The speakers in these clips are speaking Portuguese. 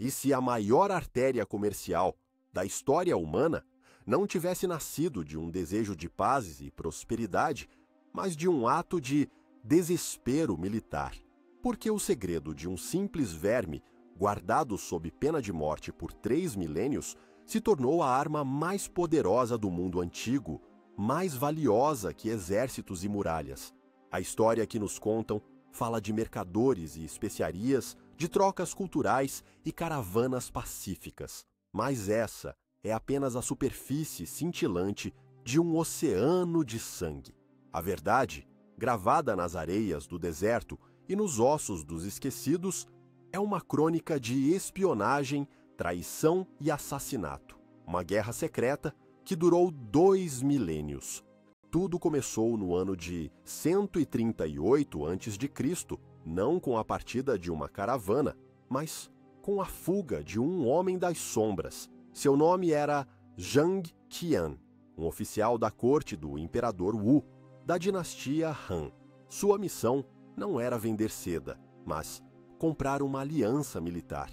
E se a maior artéria comercial da história humana não tivesse nascido de um desejo de paz e prosperidade, mas de um ato de desespero militar? Porque o segredo de um simples verme, guardado sob pena de morte por 3 milênios, se tornou a arma mais poderosa do mundo antigo, mais valiosa que exércitos e muralhas. A história que nos contam fala de mercadores e especiarias, de trocas culturais e caravanas pacíficas. Mas essa é apenas a superfície cintilante de um oceano de sangue. A verdade, gravada nas areias do deserto e nos ossos dos esquecidos, é uma crônica de espionagem, traição e assassinato. Uma guerra secreta que durou 2 milênios. Tudo começou no ano de 138 a.C., não com a partida de uma caravana, mas com a fuga de um homem das sombras. Seu nome era Zhang Qian, um oficial da corte do imperador Wu, da dinastia Han. Sua missão não era vender seda, mas comprar uma aliança militar.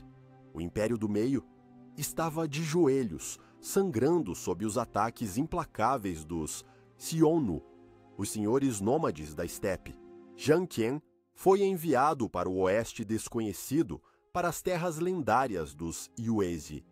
O Império do Meio estava de joelhos, sangrando sob os ataques implacáveis dos Xiongnu, os senhores nômades da estepe. Zhang Qian foi enviado para o oeste desconhecido, para as terras lendárias dos Yuezhi,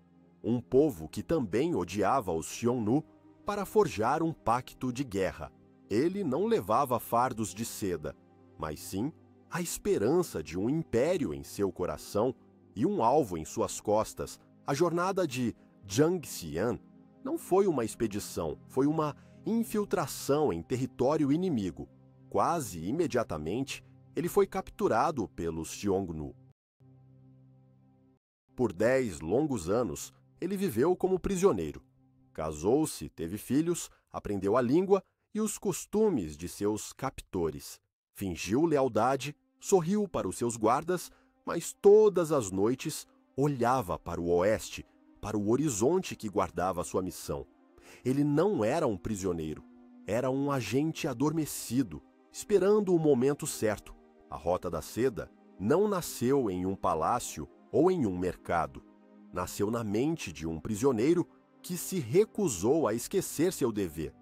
um povo que também odiava os Xiongnu, para forjar um pacto de guerra. Ele não levava fardos de seda, mas sim a esperança de um império em seu coração e um alvo em suas costas. A jornada de Zhang Qian não foi uma expedição, foi uma infiltração em território inimigo. Quase imediatamente, ele foi capturado pelos Xiongnu. Por 10 longos anos, ele viveu como prisioneiro. Casou-se, teve filhos, aprendeu a língua e os costumes de seus captores. Fingiu lealdade, sorriu para os seus guardas, mas todas as noites olhava para o oeste, para o horizonte que guardava sua missão. Ele não era um prisioneiro, era um agente adormecido, esperando o momento certo. A Rota da Seda não nasceu em um palácio ou em um mercado. Nasceu na mente de um prisioneiro que se recusou a esquecer seu dever.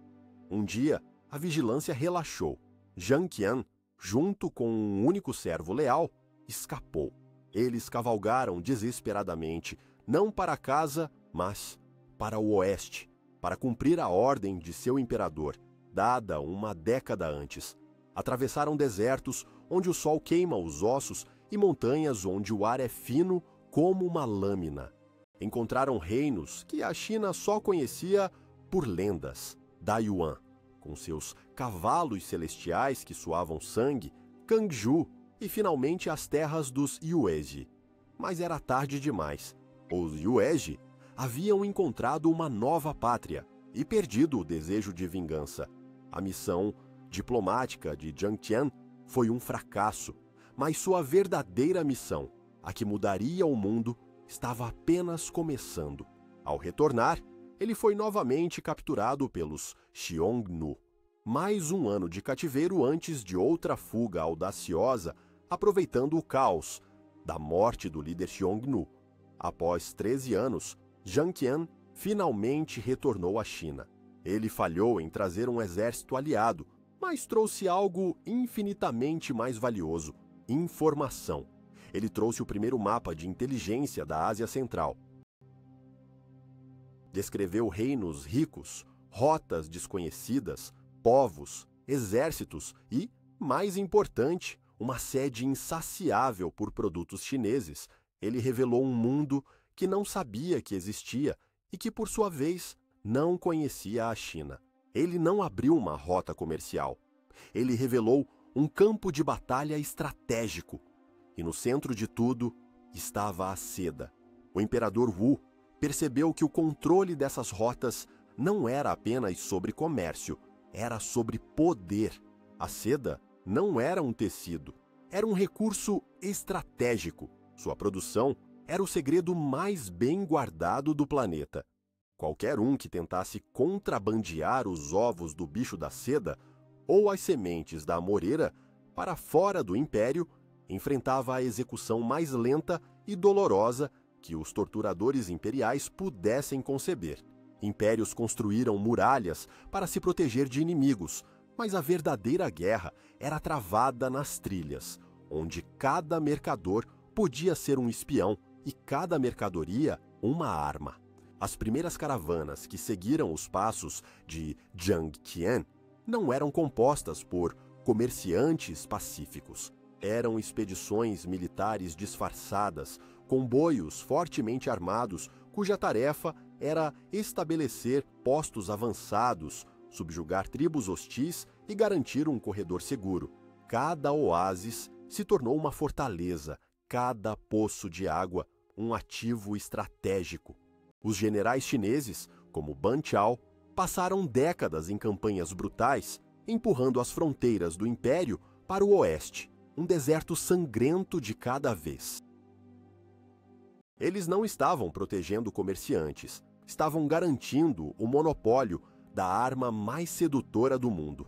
Um dia, a vigilância relaxou. Zhang Qian, junto com um único servo leal, escapou. Eles cavalgaram desesperadamente, não para casa, mas para o oeste, para cumprir a ordem de seu imperador, dada uma década antes. Atravessaram desertos onde o sol queima os ossos e montanhas onde o ar é fino como uma lâmina. Encontraram reinos que a China só conhecia por lendas. Dayuan, com seus cavalos celestiais que suavam sangue, Kangju e finalmente as terras dos Yuezhi. Mas era tarde demais. Os Yuezhi haviam encontrado uma nova pátria e perdido o desejo de vingança. A missão diplomática de Zhang Qian foi um fracasso, mas sua verdadeira missão, a que mudaria o mundo, estava apenas começando. Ao retornar, ele foi novamente capturado pelos Xiongnu. Mais um ano de cativeiro antes de outra fuga audaciosa, aproveitando o caos da morte do líder Xiongnu. Após 13 anos, Zhang Qian finalmente retornou à China. Ele falhou em trazer um exército aliado, mas trouxe algo infinitamente mais valioso: informação. Ele trouxe o primeiro mapa de inteligência da Ásia Central. Descreveu reinos ricos, rotas desconhecidas, povos, exércitos e, mais importante, uma sede insaciável por produtos chineses. Ele revelou um mundo que não sabia que existia e que, por sua vez, não conhecia a China. Ele não abriu uma rota comercial. Ele revelou um campo de batalha estratégico. E no centro de tudo estava a seda. O imperador Wu percebeu que o controle dessas rotas não era apenas sobre comércio, era sobre poder. A seda não era um tecido, era um recurso estratégico. Sua produção era o segredo mais bem guardado do planeta. Qualquer um que tentasse contrabandear os ovos do bicho da seda ou as sementes da amoreira para fora do império enfrentava a execução mais lenta e dolorosa que os torturadores imperiais pudessem conceber. Impérios construíram muralhas para se proteger de inimigos, mas a verdadeira guerra era travada nas trilhas, onde cada mercador podia ser um espião e cada mercadoria uma arma. As primeiras caravanas que seguiram os passos de Jiang Tian não eram compostas por comerciantes pacíficos. Eram expedições militares disfarçadas, comboios fortemente armados, cuja tarefa era estabelecer postos avançados, subjugar tribos hostis e garantir um corredor seguro. Cada oásis se tornou uma fortaleza, cada poço de água um ativo estratégico. Os generais chineses, como Ban Chao, passaram décadas em campanhas brutais, empurrando as fronteiras do império para o oeste, um deserto sangrento de cada vez. Eles não estavam protegendo comerciantes, estavam garantindo o monopólio da arma mais sedutora do mundo.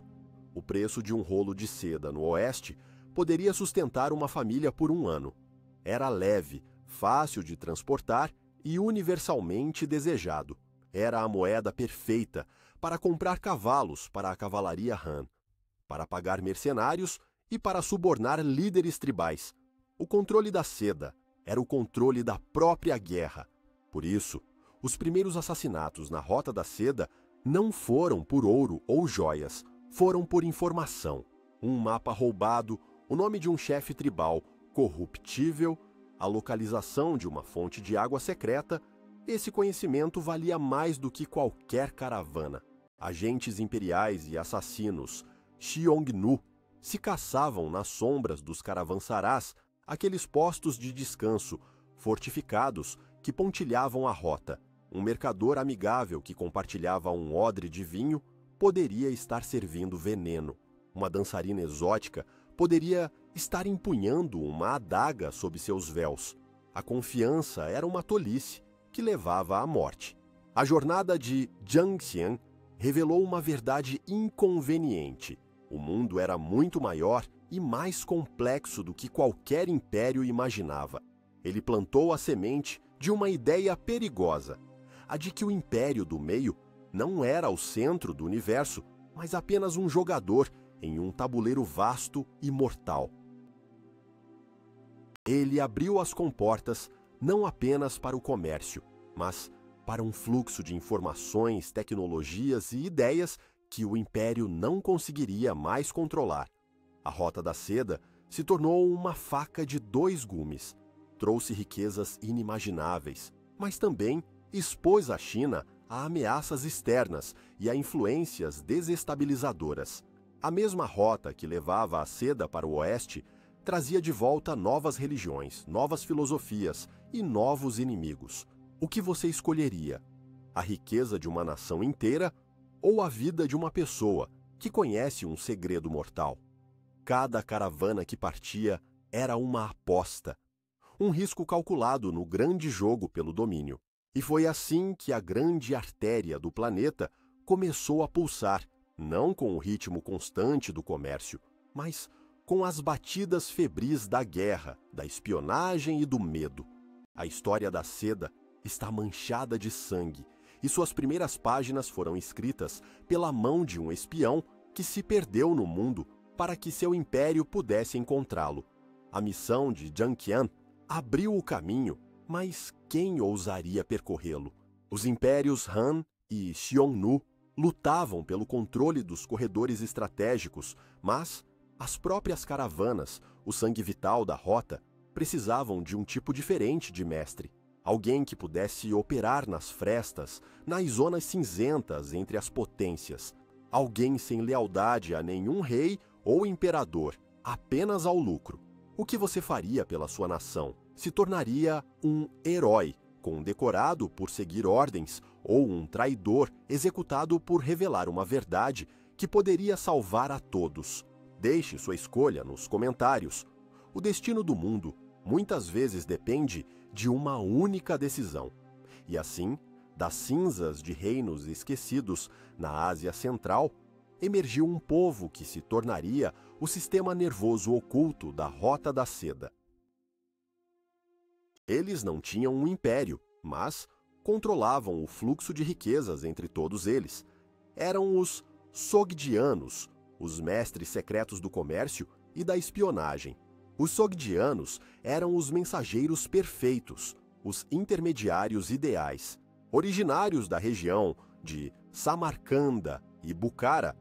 O preço de um rolo de seda no oeste poderia sustentar uma família por um ano. Era leve, fácil de transportar e universalmente desejado. Era a moeda perfeita para comprar cavalos para a cavalaria Han, para pagar mercenários e para subornar líderes tribais. O controle da seda era o controle da própria guerra. Por isso, os primeiros assassinatos na Rota da Seda não foram por ouro ou joias, foram por informação. Um mapa roubado, o nome de um chefe tribal corruptível, a localização de uma fonte de água secreta. Esse conhecimento valia mais do que qualquer caravana. Agentes imperiais e assassinos Xiongnu se caçavam nas sombras dos caravançarás, aqueles postos de descanso fortificados que pontilhavam a rota. Um mercador amigável que compartilhava um odre de vinho poderia estar servindo veneno. Uma dançarina exótica poderia estar empunhando uma adaga sob seus véus. A confiança era uma tolice que levava à morte. A jornada de Jiang Xian revelou uma verdade inconveniente. O mundo era muito maior e mais complexo do que qualquer império imaginava. Ele plantou a semente de uma ideia perigosa, a de que o Império do Meio não era o centro do universo, mas apenas um jogador em um tabuleiro vasto e mortal. Ele abriu as comportas não apenas para o comércio, mas para um fluxo de informações, tecnologias e ideias que o Império não conseguiria mais controlar. A Rota da Seda se tornou uma faca de dois gumes. Trouxe riquezas inimagináveis, mas também expôs a China a ameaças externas e a influências desestabilizadoras. A mesma rota que levava a seda para o oeste trazia de volta novas religiões, novas filosofias e novos inimigos. O que você escolheria? A riqueza de uma nação inteira ou a vida de uma pessoa que conhece um segredo mortal? Cada caravana que partia era uma aposta, um risco calculado no grande jogo pelo domínio. E foi assim que a grande artéria do planeta começou a pulsar, não com o ritmo constante do comércio, mas com as batidas febris da guerra, da espionagem e do medo. A história da seda está manchada de sangue, e suas primeiras páginas foram escritas pela mão de um espião que se perdeu no mundo para que seu império pudesse encontrá-lo. A missão de Jiang Qian abriu o caminho, mas quem ousaria percorrê-lo? Os impérios Han e Xiongnu lutavam pelo controle dos corredores estratégicos, mas as próprias caravanas, o sangue vital da rota, precisavam de um tipo diferente de mestre. Alguém que pudesse operar nas frestas, nas zonas cinzentas entre as potências. Alguém sem lealdade a nenhum rei ou imperador, apenas ao lucro. O que você faria pela sua nação? Se tornaria um herói, condecorado por seguir ordens, ou um traidor executado por revelar uma verdade que poderia salvar a todos? Deixe sua escolha nos comentários. O destino do mundo muitas vezes depende de uma única decisão. E assim, das cinzas de reinos esquecidos na Ásia Central, emergiu um povo que se tornaria o sistema nervoso oculto da Rota da Seda. Eles não tinham um império, mas controlavam o fluxo de riquezas entre todos eles. Eram os Sogdianos, os mestres secretos do comércio e da espionagem. Os Sogdianos eram os mensageiros perfeitos, os intermediários ideais. Originários da região de Samarcanda e Bukhara,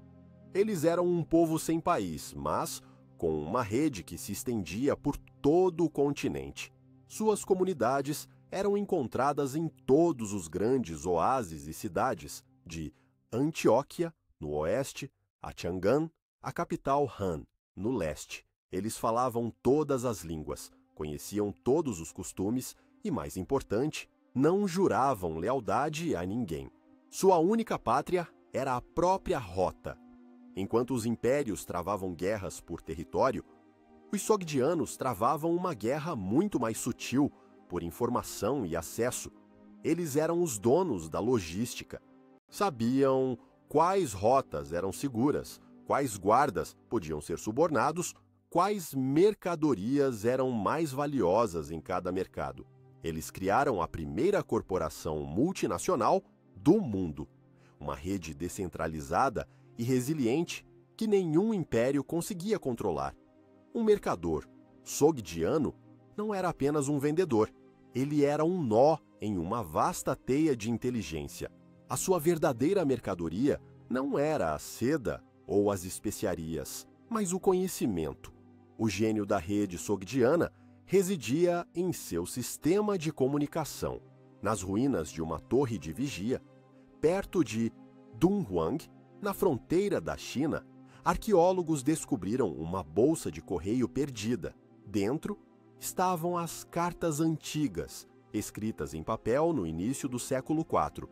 eles eram um povo sem país, mas com uma rede que se estendia por todo o continente. Suas comunidades eram encontradas em todos os grandes oásis e cidades, de Antioquia, no oeste, a Chang'an, a capital Han, no leste. Eles falavam todas as línguas, conheciam todos os costumes e, mais importante, não juravam lealdade a ninguém. Sua única pátria era a própria rota. Enquanto os impérios travavam guerras por território, os Sogdianos travavam uma guerra muito mais sutil, por informação e acesso. Eles eram os donos da logística. Sabiam quais rotas eram seguras, quais guardas podiam ser subornados, quais mercadorias eram mais valiosas em cada mercado. Eles criaram a primeira corporação multinacional do mundo, uma rede descentralizada e resiliente que nenhum império conseguia controlar. Um mercador sogdiano não era apenas um vendedor, ele era um nó em uma vasta teia de inteligência. A sua verdadeira mercadoria não era a seda ou as especiarias, mas o conhecimento. O gênio da rede sogdiana residia em seu sistema de comunicação. Nas ruínas de uma torre de vigia, perto de Dunhuang, na fronteira da China, arqueólogos descobriram uma bolsa de correio perdida. Dentro estavam as cartas antigas, escritas em papel no início do século IV.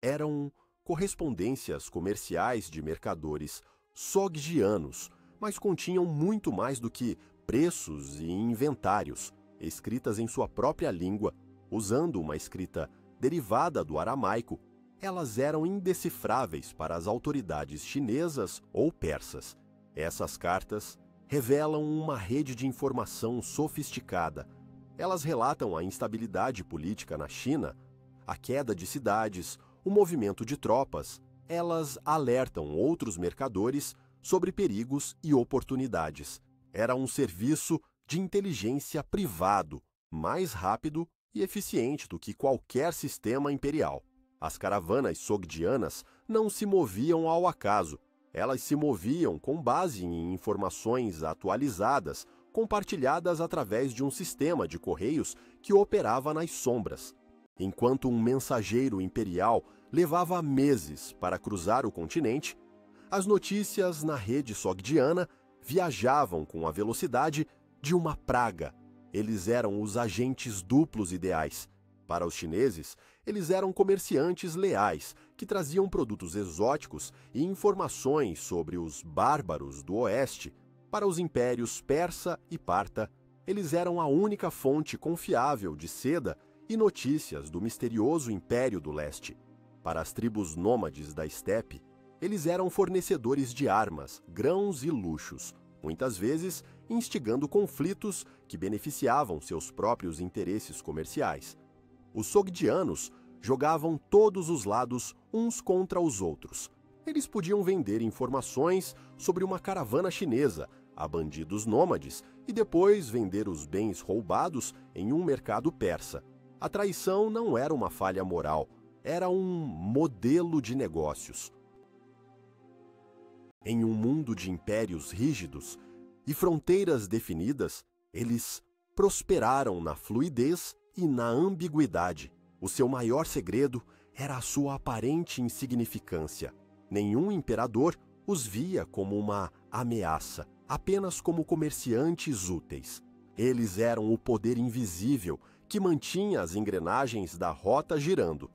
Eram correspondências comerciais de mercadores sogdianos, mas continham muito mais do que preços e inventários, escritas em sua própria língua, usando uma escrita derivada do aramaico. Elas eram indecifráveis para as autoridades chinesas ou persas. Essas cartas revelam uma rede de informação sofisticada. Elas relatam a instabilidade política na China, a queda de cidades, o movimento de tropas. Elas alertam outros mercadores sobre perigos e oportunidades. Era um serviço de inteligência privado, mais rápido e eficiente do que qualquer sistema imperial. As caravanas sogdianas não se moviam ao acaso. Elas se moviam com base em informações atualizadas, compartilhadas através de um sistema de correios que operava nas sombras. Enquanto um mensageiro imperial levava meses para cruzar o continente, as notícias na rede sogdiana viajavam com a velocidade de uma praga. Eles eram os agentes duplos ideais. Para os chineses, eles eram comerciantes leais que traziam produtos exóticos e informações sobre os bárbaros do oeste. Para os impérios persa e parta, eles eram a única fonte confiável de seda e notícias do misterioso império do leste. Para as tribos nômades da estepe, eles eram fornecedores de armas, grãos e luxos, muitas vezes instigando conflitos que beneficiavam seus próprios interesses comerciais. Os sogdianos jogavam todos os lados uns contra os outros. Eles podiam vender informações sobre uma caravana chinesa a bandidos nômades e depois vender os bens roubados em um mercado persa. A traição não era uma falha moral, era um modelo de negócios. Em um mundo de impérios rígidos e fronteiras definidas, eles prosperaram na fluidez e na ambiguidade. O seu maior segredo era a sua aparente insignificância. Nenhum imperador os via como uma ameaça, apenas como comerciantes úteis. Eles eram o poder invisível que mantinha as engrenagens da rota girando.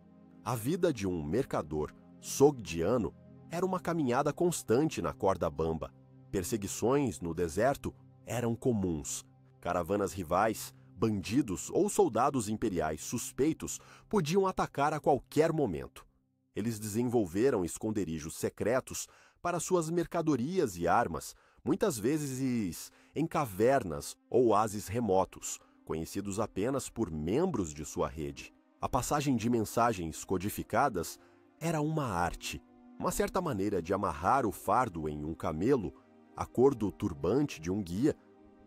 A vida de um mercador sogdiano era uma caminhada constante na corda bamba. Perseguições no deserto eram comuns. Caravanas rivais, bandidos ou soldados imperiais suspeitos podiam atacar a qualquer momento. Eles desenvolveram esconderijos secretos para suas mercadorias e armas, muitas vezes em cavernas ou oásis remotos, conhecidos apenas por membros de sua rede. A passagem de mensagens codificadas era uma arte, uma certa maneira de amarrar o fardo em um camelo, a cor do turbante de um guia,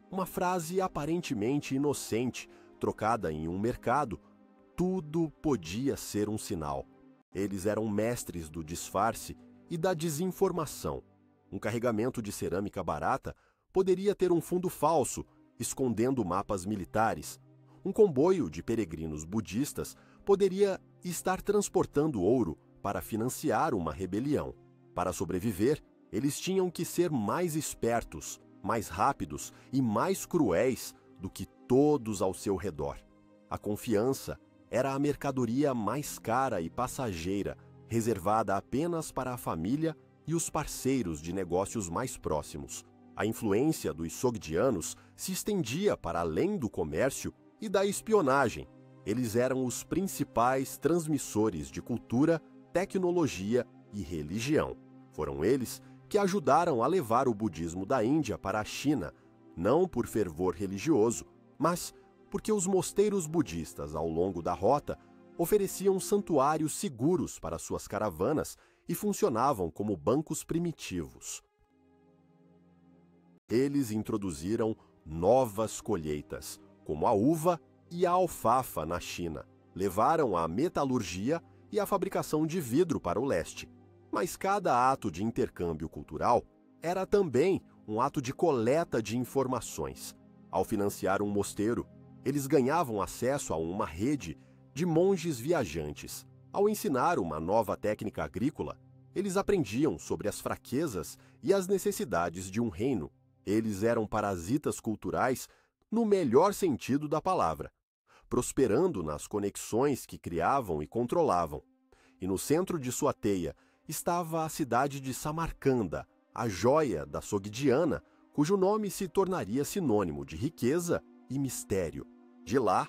uma frase aparentemente inocente, trocada em um mercado. Tudo podia ser um sinal. Eles eram mestres do disfarce e da desinformação. Um carregamento de cerâmica barata poderia ter um fundo falso, escondendo mapas militares. Um comboio de peregrinos budistas poderia estar transportando ouro para financiar uma rebelião. Para sobreviver, eles tinham que ser mais espertos, mais rápidos e mais cruéis do que todos ao seu redor. A confiança era a mercadoria mais cara e passageira, reservada apenas para a família e os parceiros de negócios mais próximos. A influência dos sogdianos se estendia para além do comércio e da espionagem. Eles eram os principais transmissores de cultura, tecnologia e religião. Foram eles que ajudaram a levar o budismo da Índia para a China, não por fervor religioso, mas porque os mosteiros budistas ao longo da rota ofereciam santuários seguros para suas caravanas e funcionavam como bancos primitivos. Eles introduziram novas colheitas, como a uva e a alfafa na China. Levaram a metalurgia e a fabricação de vidro para o leste. Mas cada ato de intercâmbio cultural era também um ato de coleta de informações. Ao financiar um mosteiro, eles ganhavam acesso a uma rede de monges viajantes. Ao ensinar uma nova técnica agrícola, eles aprendiam sobre as fraquezas e as necessidades de um reino. Eles eram parasitas culturais no melhor sentido da palavra, prosperando nas conexões que criavam e controlavam. E no centro de sua teia estava a cidade de Samarcanda, a joia da Sogdiana, cujo nome se tornaria sinônimo de riqueza e mistério. De lá,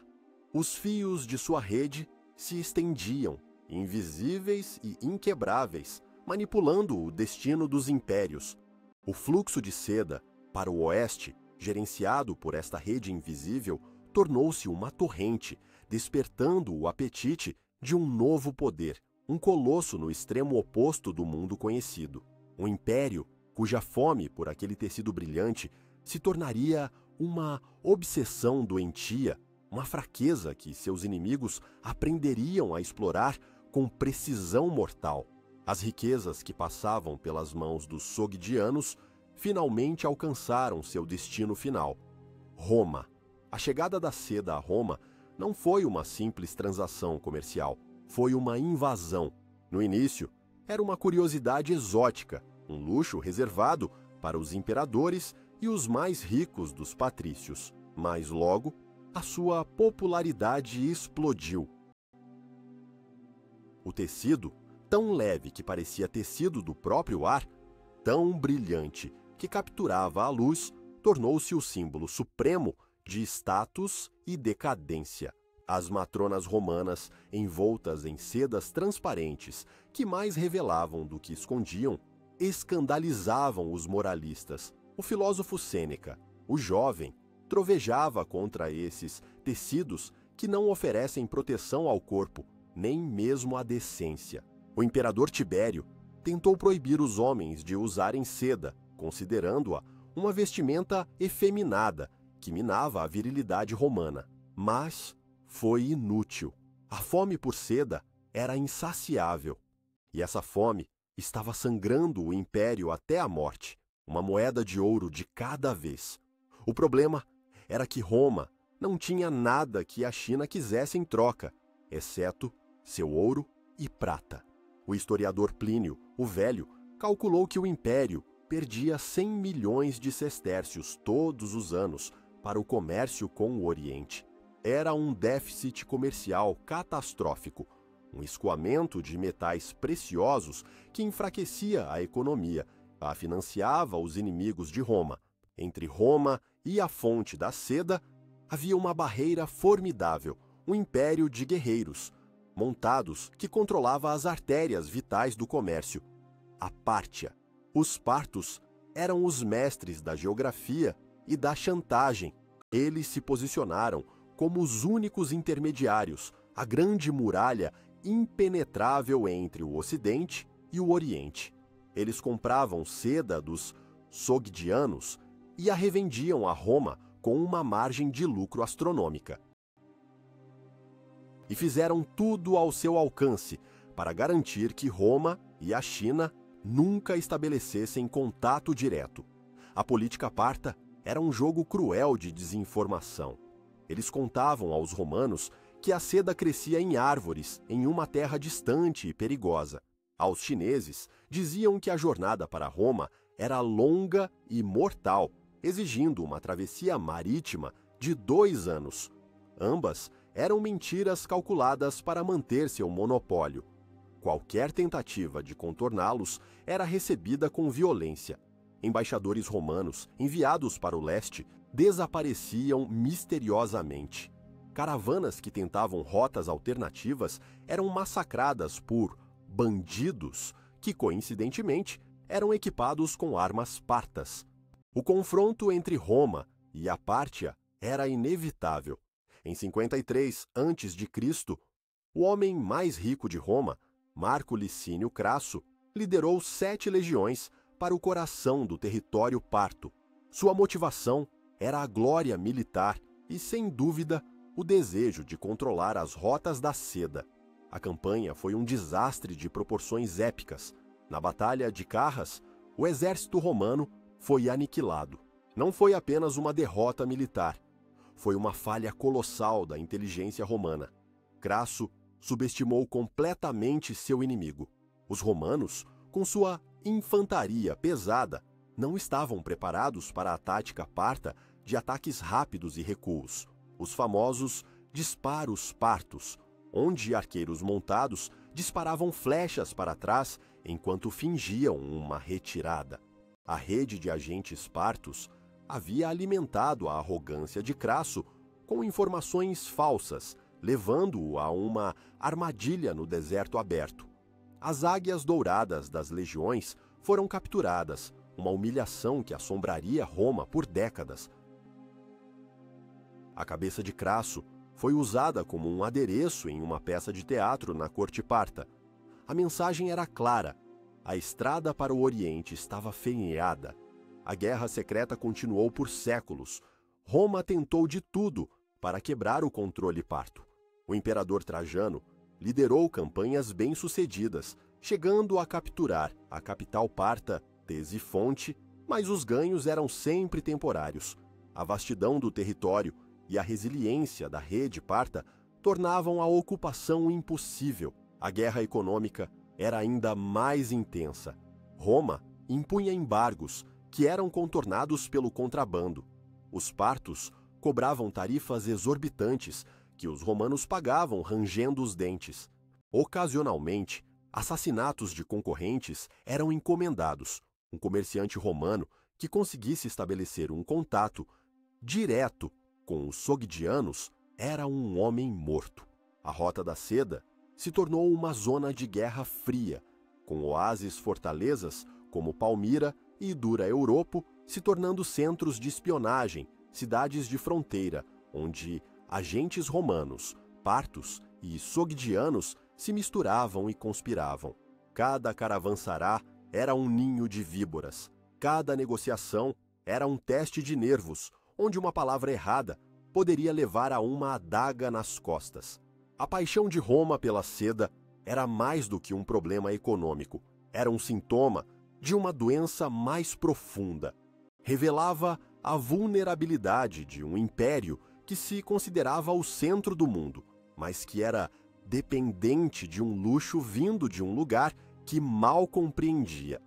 os fios de sua rede se estendiam, invisíveis e inquebráveis, manipulando o destino dos impérios. O fluxo de seda para o oeste, gerenciado por esta rede invisível, tornou-se uma torrente, despertando o apetite de um novo poder, um colosso no extremo oposto do mundo conhecido. Um império cuja fome por aquele tecido brilhante se tornaria uma obsessão doentia, uma fraqueza que seus inimigos aprenderiam a explorar com precisão mortal. As riquezas que passavam pelas mãos dos sogdianos finalmente alcançaram seu destino final: Roma. A chegada da seda a Roma não foi uma simples transação comercial, foi uma invasão. No início, era uma curiosidade exótica, um luxo reservado para os imperadores e os mais ricos dos patrícios. Mas logo, a sua popularidade explodiu. O tecido, tão leve que parecia tecido do próprio ar, tão brilhante que capturava a luz, tornou-se o símbolo supremo de status e decadência. As matronas romanas, envoltas em sedas transparentes que mais revelavam do que escondiam, escandalizavam os moralistas. O filósofo Sêneca, o jovem, trovejava contra esses tecidos que não oferecem proteção ao corpo, nem mesmo à decência. O imperador Tibério tentou proibir os homens de usarem seda, considerando-a uma vestimenta efeminada que minava a virilidade romana. Mas foi inútil. A fome por seda era insaciável. E essa fome estava sangrando o império até a morte, uma moeda de ouro de cada vez. O problema era que Roma não tinha nada que a China quisesse em troca, exceto seu ouro e prata. O historiador Plínio, o Velho, calculou que o império perdia 100 milhões de sestércios todos os anos para o comércio com o Oriente. Era um déficit comercial catastrófico, um escoamento de metais preciosos que enfraquecia a economia, a financiava os inimigos de Roma. Entre Roma e a fonte da seda, havia uma barreira formidável, um império de guerreiros, montados que controlava as artérias vitais do comércio. A Pártia. Os partos eram os mestres da geografia e da chantagem. Eles se posicionaram como os únicos intermediários, a grande muralha impenetrável entre o Ocidente e o Oriente. Eles compravam seda dos sogdianos e a revendiam a Roma com uma margem de lucro astronômica. E fizeram tudo ao seu alcance para garantir que Roma e a China nunca estabelecessem contato direto. A política parta era um jogo cruel de desinformação. Eles contavam aos romanos que a seda crescia em árvores em uma terra distante e perigosa. Aos chineses, diziam que a jornada para Roma era longa e mortal, exigindo uma travessia marítima de 2 anos. Ambas eram mentiras calculadas para manter seu monopólio. Qualquer tentativa de contorná-los era recebida com violência. Embaixadores romanos, enviados para o leste, desapareciam misteriosamente. Caravanas que tentavam rotas alternativas eram massacradas por bandidos que, coincidentemente, eram equipados com armas partas. O confronto entre Roma e a Pártia era inevitável. Em 53 a.C., o homem mais rico de Roma, Marco Licínio Crasso, liderou 7 legiões para o coração do território parto. Sua motivação era a glória militar e, sem dúvida, o desejo de controlar as rotas da seda. A campanha foi um desastre de proporções épicas. Na Batalha de Carras, o exército romano foi aniquilado. Não foi apenas uma derrota militar, foi uma falha colossal da inteligência romana. Crasso subestimou completamente seu inimigo. Os romanos, com sua infantaria pesada, não estavam preparados para a tática parta de ataques rápidos e recuos, os famosos disparos partos, onde arqueiros montados disparavam flechas para trás enquanto fingiam uma retirada. A rede de agentes partos havia alimentado a arrogância de Crasso com informações falsas, levando-o a uma armadilha no deserto aberto. As águias douradas das legiões foram capturadas, uma humilhação que assombraria Roma por décadas. A cabeça de Crasso foi usada como um adereço em uma peça de teatro na corte parta. A mensagem era clara: a estrada para o Oriente estava fenheada. A guerra secreta continuou por séculos. Roma tentou de tudo para quebrar o controle parto. O imperador Trajano liderou campanhas bem-sucedidas, chegando a capturar a capital parta, Ctesifonte, mas os ganhos eram sempre temporários. A vastidão do território e a resiliência da rede parta tornavam a ocupação impossível. A guerra econômica era ainda mais intensa. Roma impunha embargos, que eram contornados pelo contrabando. Os partos cobravam tarifas exorbitantes, que os romanos pagavam rangendo os dentes. Ocasionalmente, assassinatos de concorrentes eram encomendados. Um comerciante romano que conseguisse estabelecer um contato direto com os sogdianos era um homem morto. A Rota da Seda se tornou uma zona de guerra fria, com oásis-fortalezas como Palmira e Dura Europo se tornando centros de espionagem, cidades de fronteira, onde agentes romanos, partos e sogdianos se misturavam e conspiravam. Cada caravançará era um ninho de víboras. Cada negociação era um teste de nervos, onde uma palavra errada poderia levar a uma adaga nas costas. A paixão de Roma pela seda era mais do que um problema econômico. Era um sintoma de uma doença mais profunda. Revelava a vulnerabilidade de um império que se considerava o centro do mundo, mas que era dependente de um luxo vindo de um lugar que mal compreendia.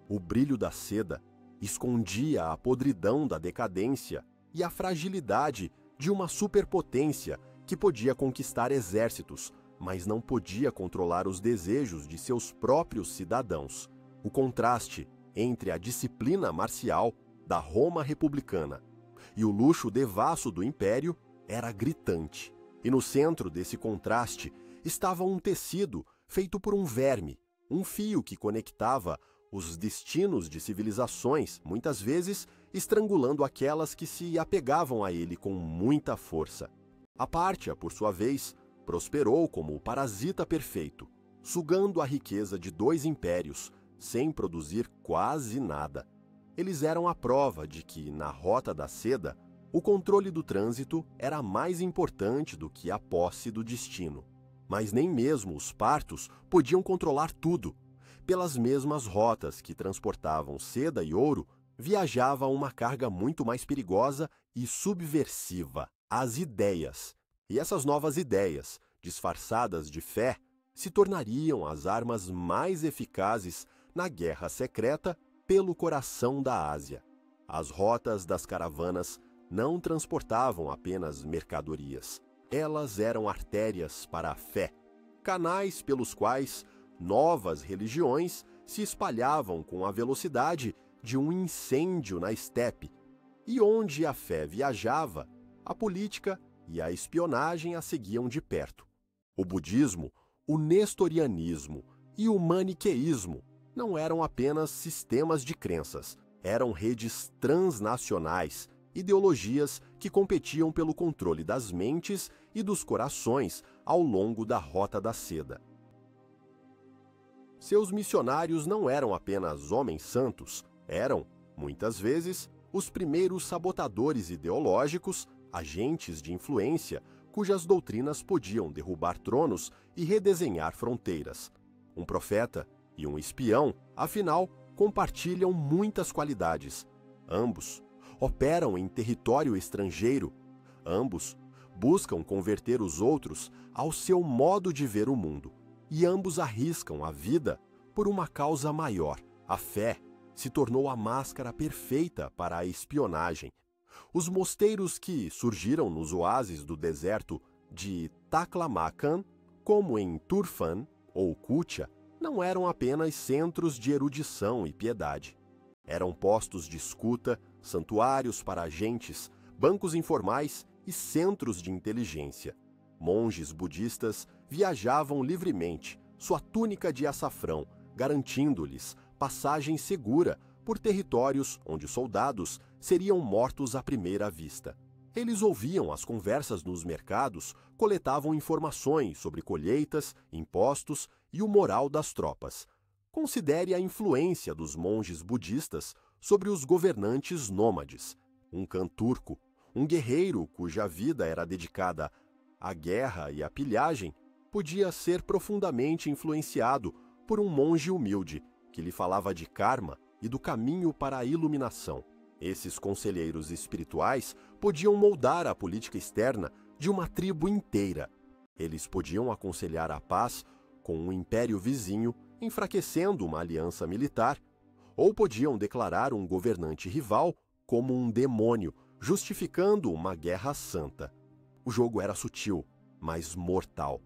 O brilho da seda escondia a podridão da decadência e a fragilidade de uma superpotência que podia conquistar exércitos, mas não podia controlar os desejos de seus próprios cidadãos. O contraste entre a disciplina marcial da Roma republicana e o luxo devasso do império era gritante. E no centro desse contraste estava um tecido feito por um verme, um fio que conectava os destinos de civilizações, muitas vezes estrangulando aquelas que se apegavam a ele com muita força. A Pártia, por sua vez, prosperou como o parasita perfeito, sugando a riqueza de 2 impérios, sem produzir quase nada. Eles eram a prova de que, na Rota da Seda, o controle do trânsito era mais importante do que a posse do destino. Mas nem mesmo os partos podiam controlar tudo. Pelas mesmas rotas que transportavam seda e ouro, viajava uma carga muito mais perigosa e subversiva, as ideias. E essas novas ideias, disfarçadas de fé, se tornariam as armas mais eficazes na guerra secreta pelo coração da Ásia. As rotas das caravanas não transportavam apenas mercadorias. Elas eram artérias para a fé, canais pelos quais novas religiões se espalhavam com a velocidade de um incêndio na estepe. E onde a fé viajava, a política e a espionagem a seguiam de perto. O budismo, o nestorianismo e o maniqueísmo não eram apenas sistemas de crenças, eram redes transnacionais, ideologias que competiam pelo controle das mentes e dos corações ao longo da Rota da Seda. Seus missionários não eram apenas homens santos, eram, muitas vezes, os primeiros sabotadores ideológicos, agentes de influência, cujas doutrinas podiam derrubar tronos e redesenhar fronteiras. Um profeta e um espião, afinal, compartilham muitas qualidades. Ambos operam em território estrangeiro. Ambos buscam converter os outros ao seu modo de ver o mundo. E ambos arriscam a vida por uma causa maior. A fé se tornou a máscara perfeita para a espionagem. Os mosteiros que surgiram nos oásis do deserto de Taklamakan, como em Turfan ou Kucha, não eram apenas centros de erudição e piedade. Eram postos de escuta, santuários para agentes, bancos informais e centros de inteligência. Monges budistas viajavam livremente, sua túnica de açafrão, garantindo-lhes passagem segura por territórios onde soldados seriam mortos à primeira vista. Eles ouviam as conversas nos mercados, coletavam informações sobre colheitas, impostos e o moral das tropas. Considere a influência dos monges budistas sobre os governantes nômades. Um Khan turco, um guerreiro cuja vida era dedicada à guerra e à pilhagem, podia ser profundamente influenciado por um monge humilde que lhe falava de karma e do caminho para a iluminação. Esses conselheiros espirituais podiam moldar a política externa de uma tribo inteira. Eles podiam aconselhar a paz com um império vizinho, enfraquecendo uma aliança militar, ou podiam declarar um governante rival como um demônio, justificando uma guerra santa. O jogo era sutil, mas mortal.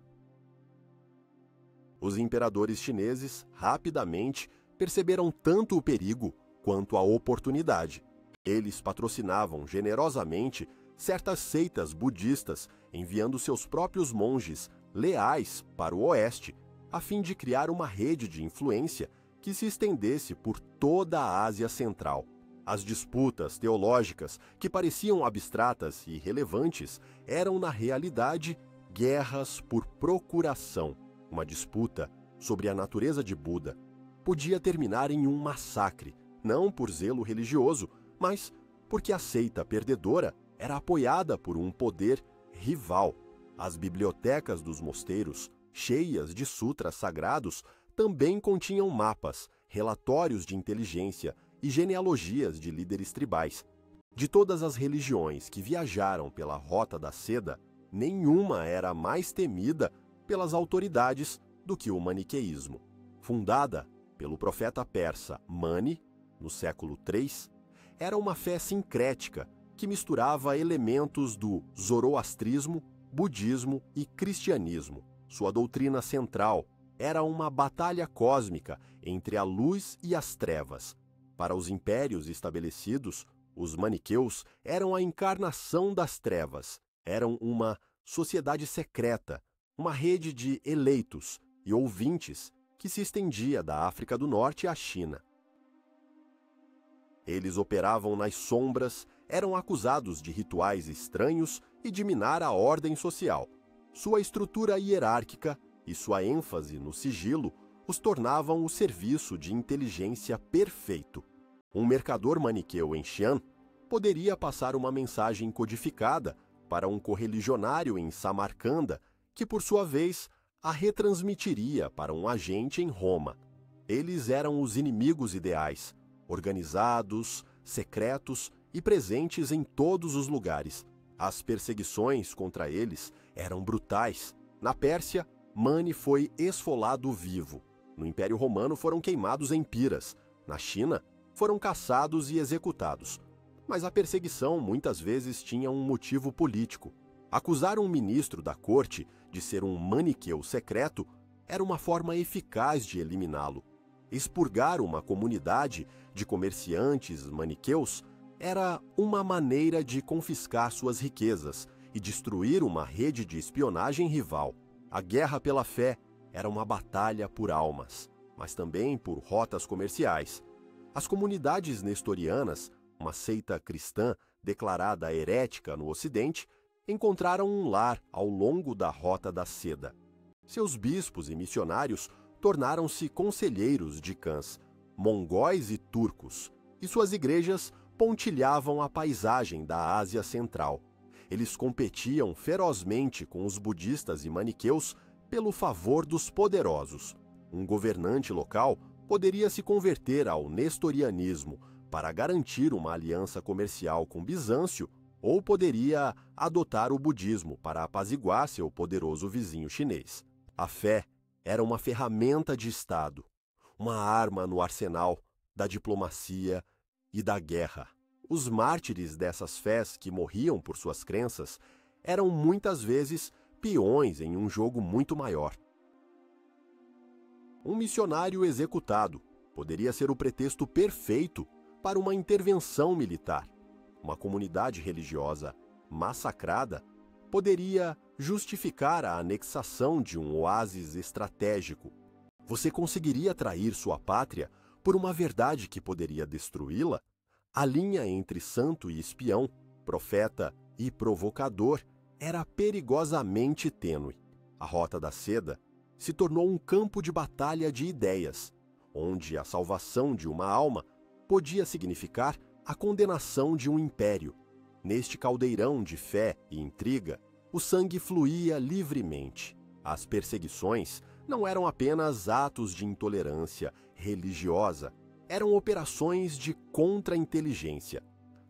Os imperadores chineses rapidamente perceberam tanto o perigo quanto a oportunidade. Eles patrocinavam generosamente certas seitas budistas, enviando seus próprios monges leais para o oeste, a fim de criar uma rede de influência que se estendesse por toda a Ásia Central. As disputas teológicas, que pareciam abstratas e irrelevantes, eram na realidade guerras por procuração. Uma disputa sobre a natureza de Buda podia terminar em um massacre, não por zelo religioso, mas porque a seita perdedora era apoiada por um poder rival. As bibliotecas dos mosteiros, cheias de sutras sagrados, também continham mapas, relatórios de inteligência e genealogias de líderes tribais. De todas as religiões que viajaram pela Rota da Seda, nenhuma era mais temida pelas autoridades do que o maniqueísmo. Fundada pelo profeta persa Mani, no século III, era uma fé sincrética que misturava elementos do zoroastrismo, budismo e cristianismo. Sua doutrina central era uma batalha cósmica entre a luz e as trevas. Para os impérios estabelecidos, os maniqueus eram a encarnação das trevas, eram uma sociedade secreta, uma rede de eleitos e ouvintes que se estendia da África do Norte à China. Eles operavam nas sombras, eram acusados de rituais estranhos e de minar a ordem social. Sua estrutura hierárquica e sua ênfase no sigilo os tornavam o serviço de inteligência perfeito. Um mercador maniqueu em Xi'an poderia passar uma mensagem codificada para um correligionário em Samarcanda, que por sua vez a retransmitiria para um agente em Roma. Eles eram os inimigos ideais, organizados, secretos e presentes em todos os lugares. As perseguições contra eles eram brutais. Na Pérsia, Mani foi esfolado vivo. No Império Romano foram queimados em piras. Na China, foram caçados e executados. Mas a perseguição muitas vezes tinha um motivo político. Acusar um ministro da corte de ser um maniqueu secreto era uma forma eficaz de eliminá-lo. Expurgar uma comunidade de comerciantes maniqueus era uma maneira de confiscar suas riquezas e destruir uma rede de espionagem rival. A guerra pela fé era uma batalha por almas, mas também por rotas comerciais. As comunidades nestorianas, uma seita cristã declarada herética no Ocidente, encontraram um lar ao longo da Rota da Seda. Seus bispos e missionários tornaram-se conselheiros de cãs, mongóis e turcos, e suas igrejas pontilhavam a paisagem da Ásia Central. Eles competiam ferozmente com os budistas e maniqueus pelo favor dos poderosos. Um governante local poderia se converter ao nestorianismo para garantir uma aliança comercial com Bizâncio, ou poderia adotar o budismo para apaziguar seu poderoso vizinho chinês. A fé era uma ferramenta de Estado, uma arma no arsenal da diplomacia e da guerra. Os mártires dessas fés que morriam por suas crenças eram muitas vezes peões em um jogo muito maior. Um missionário executado poderia ser o pretexto perfeito para uma intervenção militar. Uma comunidade religiosa massacrada poderia justificar a anexação de um oásis estratégico. Você conseguiria atrair sua pátria por uma verdade que poderia destruí-la? A linha entre santo e espião, profeta e provocador era perigosamente tênue. A Rota da Seda se tornou um campo de batalha de ideias, onde a salvação de uma alma podia significar a condenação de um império. Neste caldeirão de fé e intriga, o sangue fluía livremente. As perseguições não eram apenas atos de intolerância religiosa, eram operações de contra-inteligência.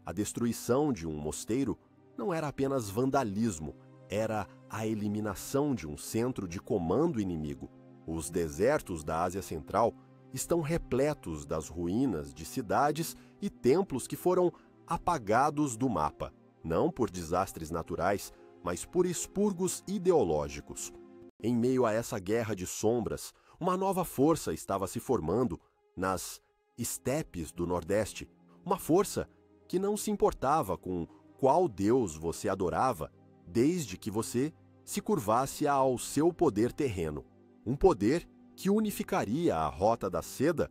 A destruição de um mosteiro não era apenas vandalismo, era a eliminação de um centro de comando inimigo. Os desertos da Ásia Central estão repletos das ruínas de cidades e templos que foram apagados do mapa, não por desastres naturais, mas por expurgos ideológicos. Em meio a essa guerra de sombras, uma nova força estava se formando nas estepes do Nordeste, uma força que não se importava com qual deus você adorava, desde que você se curvasse ao seu poder terreno. Um poder que unificaria a Rota da Seda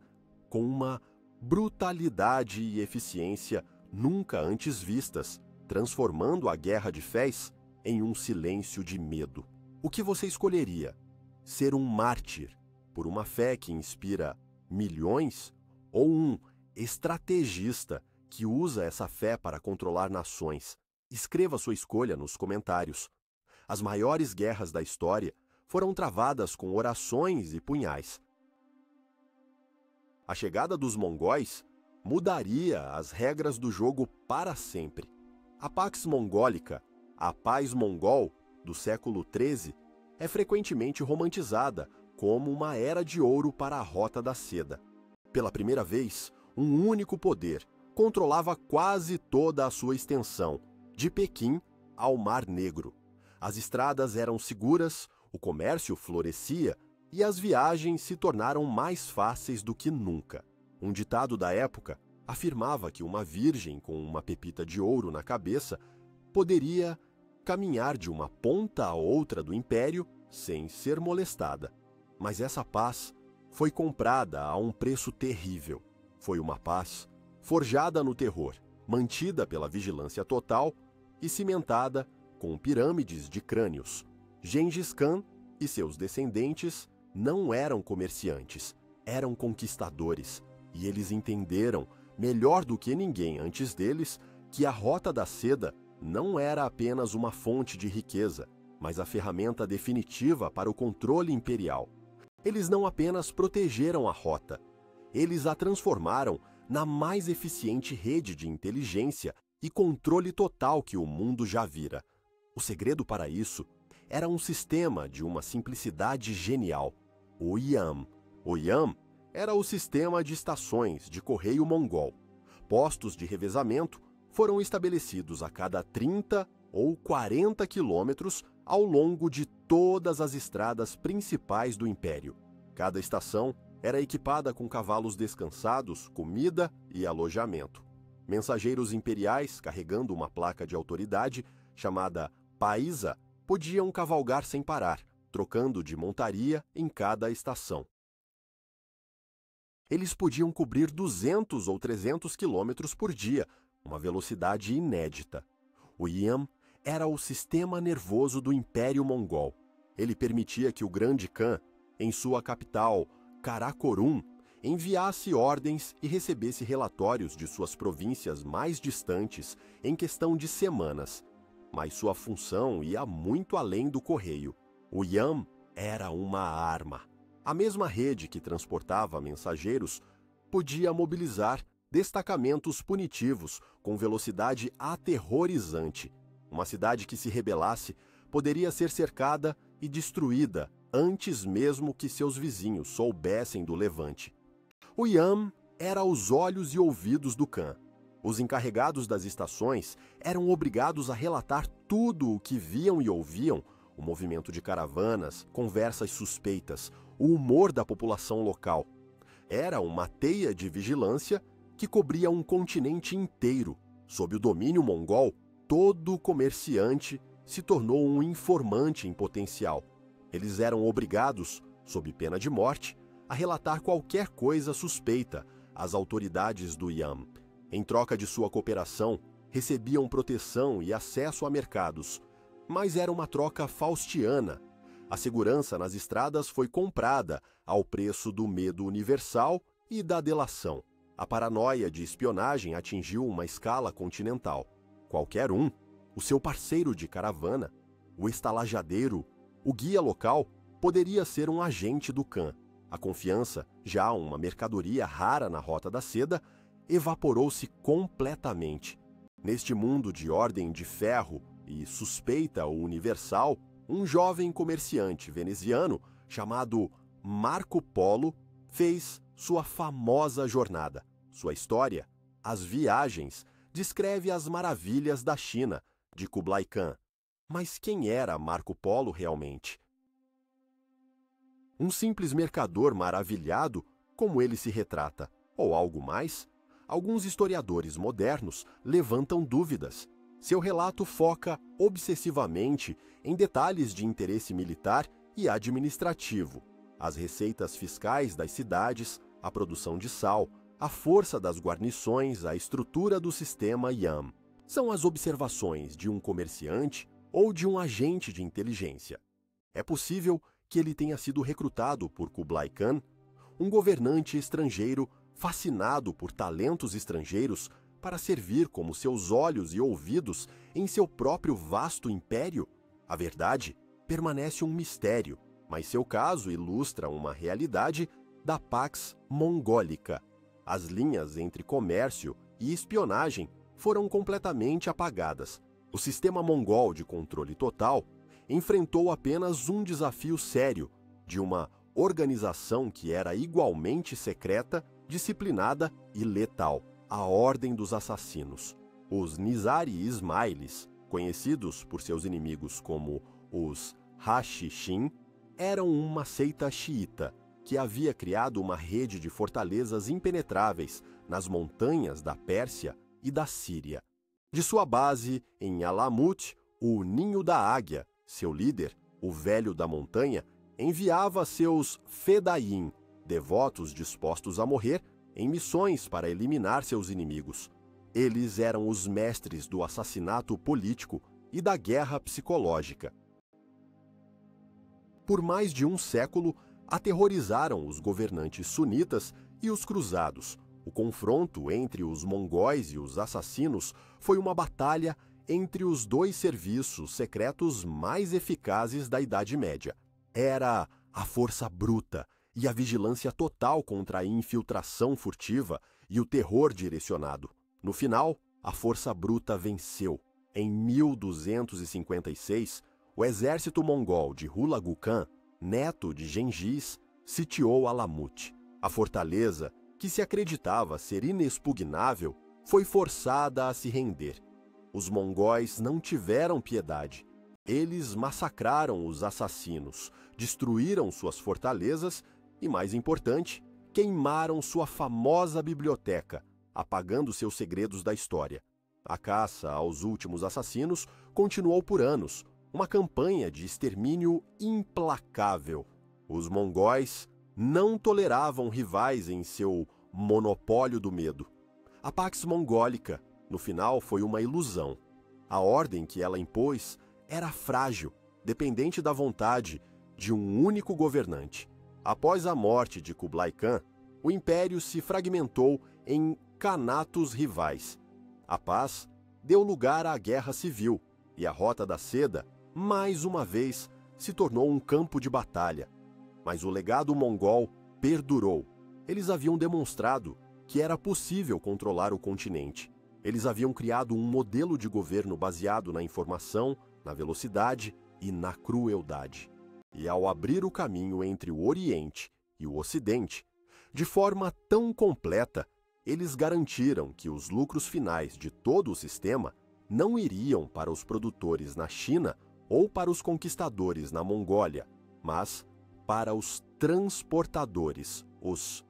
com uma brutalidade e eficiência nunca antes vistas, transformando a guerra de fés em um silêncio de medo. O que você escolheria? Ser um mártir por uma fé que inspira milhões ou um estrategista que usa essa fé para controlar nações? Escreva sua escolha nos comentários. As maiores guerras da história foram travadas com orações e punhais. A chegada dos mongóis mudaria as regras do jogo para sempre. A Pax Mongólica, a paz mongol do século XIII, é frequentemente romantizada como uma era de ouro para a Rota da Seda. Pela primeira vez, um único poder controlava quase toda a sua extensão, de Pequim ao Mar Negro. As estradas eram seguras, o comércio florescia e as viagens se tornaram mais fáceis do que nunca. Um ditado da época afirmava que uma virgem com uma pepita de ouro na cabeça poderia caminhar de uma ponta a outra do império sem ser molestada. Mas essa paz foi comprada a um preço terrível. Foi uma paz forjada no terror, mantida pela vigilância total e cimentada com pirâmides de crânios. Gengis Khan e seus descendentes não eram comerciantes, eram conquistadores, e eles entenderam, melhor do que ninguém antes deles, que a Rota da Seda não era apenas uma fonte de riqueza, mas a ferramenta definitiva para o controle imperial. Eles não apenas protegeram a rota, eles a transformaram na mais eficiente rede de inteligência e controle total que o mundo já vira. O segredo para isso era um sistema de uma simplicidade genial, o Yam. O Yam era o sistema de estações de correio mongol. Postos de revezamento foram estabelecidos a cada 30 ou 40 quilômetros ao longo de todas as estradas principais do império. Cada estação era equipada com cavalos descansados, comida e alojamento. Mensageiros imperiais, carregando uma placa de autoridade chamada Paisa, podiam cavalgar sem parar, trocando de montaria em cada estação. Eles podiam cobrir 200 ou 300 quilômetros por dia, uma velocidade inédita. O Yam era o sistema nervoso do Império Mongol. Ele permitia que o Grande Khan, em sua capital, Karakorum, enviasse ordens e recebesse relatórios de suas províncias mais distantes em questão de semanas. Mas sua função ia muito além do correio. O Yam era uma arma. A mesma rede que transportava mensageiros podia mobilizar destacamentos punitivos com velocidade aterrorizante. Uma cidade que se rebelasse poderia ser cercada e destruída antes mesmo que seus vizinhos soubessem do levante. O Yam era os olhos e ouvidos do Khan. Os encarregados das estações eram obrigados a relatar tudo o que viam e ouviam, o movimento de caravanas, conversas suspeitas, o humor da população local. Era uma teia de vigilância que cobria um continente inteiro. Sob o domínio mongol, todo comerciante se tornou um informante em potencial. Eles eram obrigados, sob pena de morte, a relatar qualquer coisa suspeita às autoridades do Yam. Em troca de sua cooperação, recebiam proteção e acesso a mercados. Mas era uma troca faustiana. A segurança nas estradas foi comprada ao preço do medo universal e da delação. A paranoia de espionagem atingiu uma escala continental. Qualquer um, o seu parceiro de caravana, o estalajadeiro, o guia local, poderia ser um agente do Khan. A confiança, já uma mercadoria rara na Rota da Seda, evaporou-se completamente. Neste mundo de ordem de ferro e suspeita universal, um jovem comerciante veneziano chamado Marco Polo fez sua famosa jornada. Sua história, As Viagens, descreve as maravilhas da China, de Kublai Khan. Mas quem era Marco Polo realmente? Um simples mercador maravilhado, como ele se retrata, ou algo mais? Alguns historiadores modernos levantam dúvidas. Seu relato foca obsessivamente em detalhes de interesse militar e administrativo, as receitas fiscais das cidades, a produção de sal, a força das guarnições, a estrutura do sistema Yam. São as observações de um comerciante ou de um agente de inteligência. É possível que ele tenha sido recrutado por Kublai Khan, um governante estrangeiro fascinado por talentos estrangeiros para servir como seus olhos e ouvidos em seu próprio vasto império. A verdade permanece um mistério, mas seu caso ilustra uma realidade da Pax Mongólica. As linhas entre comércio e espionagem foram completamente apagadas. O sistema mongol de controle total enfrentou apenas um desafio sério de uma organização que era igualmente secreta, disciplinada e letal: a Ordem dos Assassinos. Os Nizari-Ismailis, conhecidos por seus inimigos como os Hashishin, eram uma seita xiita que havia criado uma rede de fortalezas impenetráveis nas montanhas da Pérsia e da Síria. De sua base em Alamut, o Ninho da Águia, seu líder, o Velho da Montanha, enviava seus Fedaim, devotos dispostos a morrer, em missões para eliminar seus inimigos. Eles eram os mestres do assassinato político e da guerra psicológica. Por mais de um século, aterrorizaram os governantes sunitas e os cruzados. O confronto entre os mongóis e os assassinos foi uma batalha entre os dois serviços secretos mais eficazes da Idade Média. Era a força bruta e a vigilância total contra a infiltração furtiva e o terror direcionado. No final, a força bruta venceu. Em 1256, o exército mongol de Hulagu Khan, neto de Gengis, sitiou Alamut. A fortaleza, que se acreditava ser inexpugnável, foi forçada a se render. Os mongóis não tiveram piedade. Eles massacraram os assassinos, destruíram suas fortalezas e, mais importante, queimaram sua famosa biblioteca, apagando seus segredos da história. A caça aos últimos assassinos continuou por anos, uma campanha de extermínio implacável. Os mongóis não toleravam rivais em seu monopólio do medo. A Pax Mongólica, no final, foi uma ilusão. A ordem que ela impôs era frágil, dependente da vontade de um único governante. Após a morte de Kublai Khan, o império se fragmentou em khanatos rivais. A paz deu lugar à guerra civil e a Rota da Seda, mais uma vez, se tornou um campo de batalha. Mas o legado mongol perdurou. Eles haviam demonstrado que era possível controlar o continente. Eles haviam criado um modelo de governo baseado na informação, na velocidade e na crueldade. E ao abrir o caminho entre o Oriente e o Ocidente, de forma tão completa, eles garantiram que os lucros finais de todo o sistema não iriam para os produtores na China ou para os conquistadores na Mongólia, mas para os transportadores, os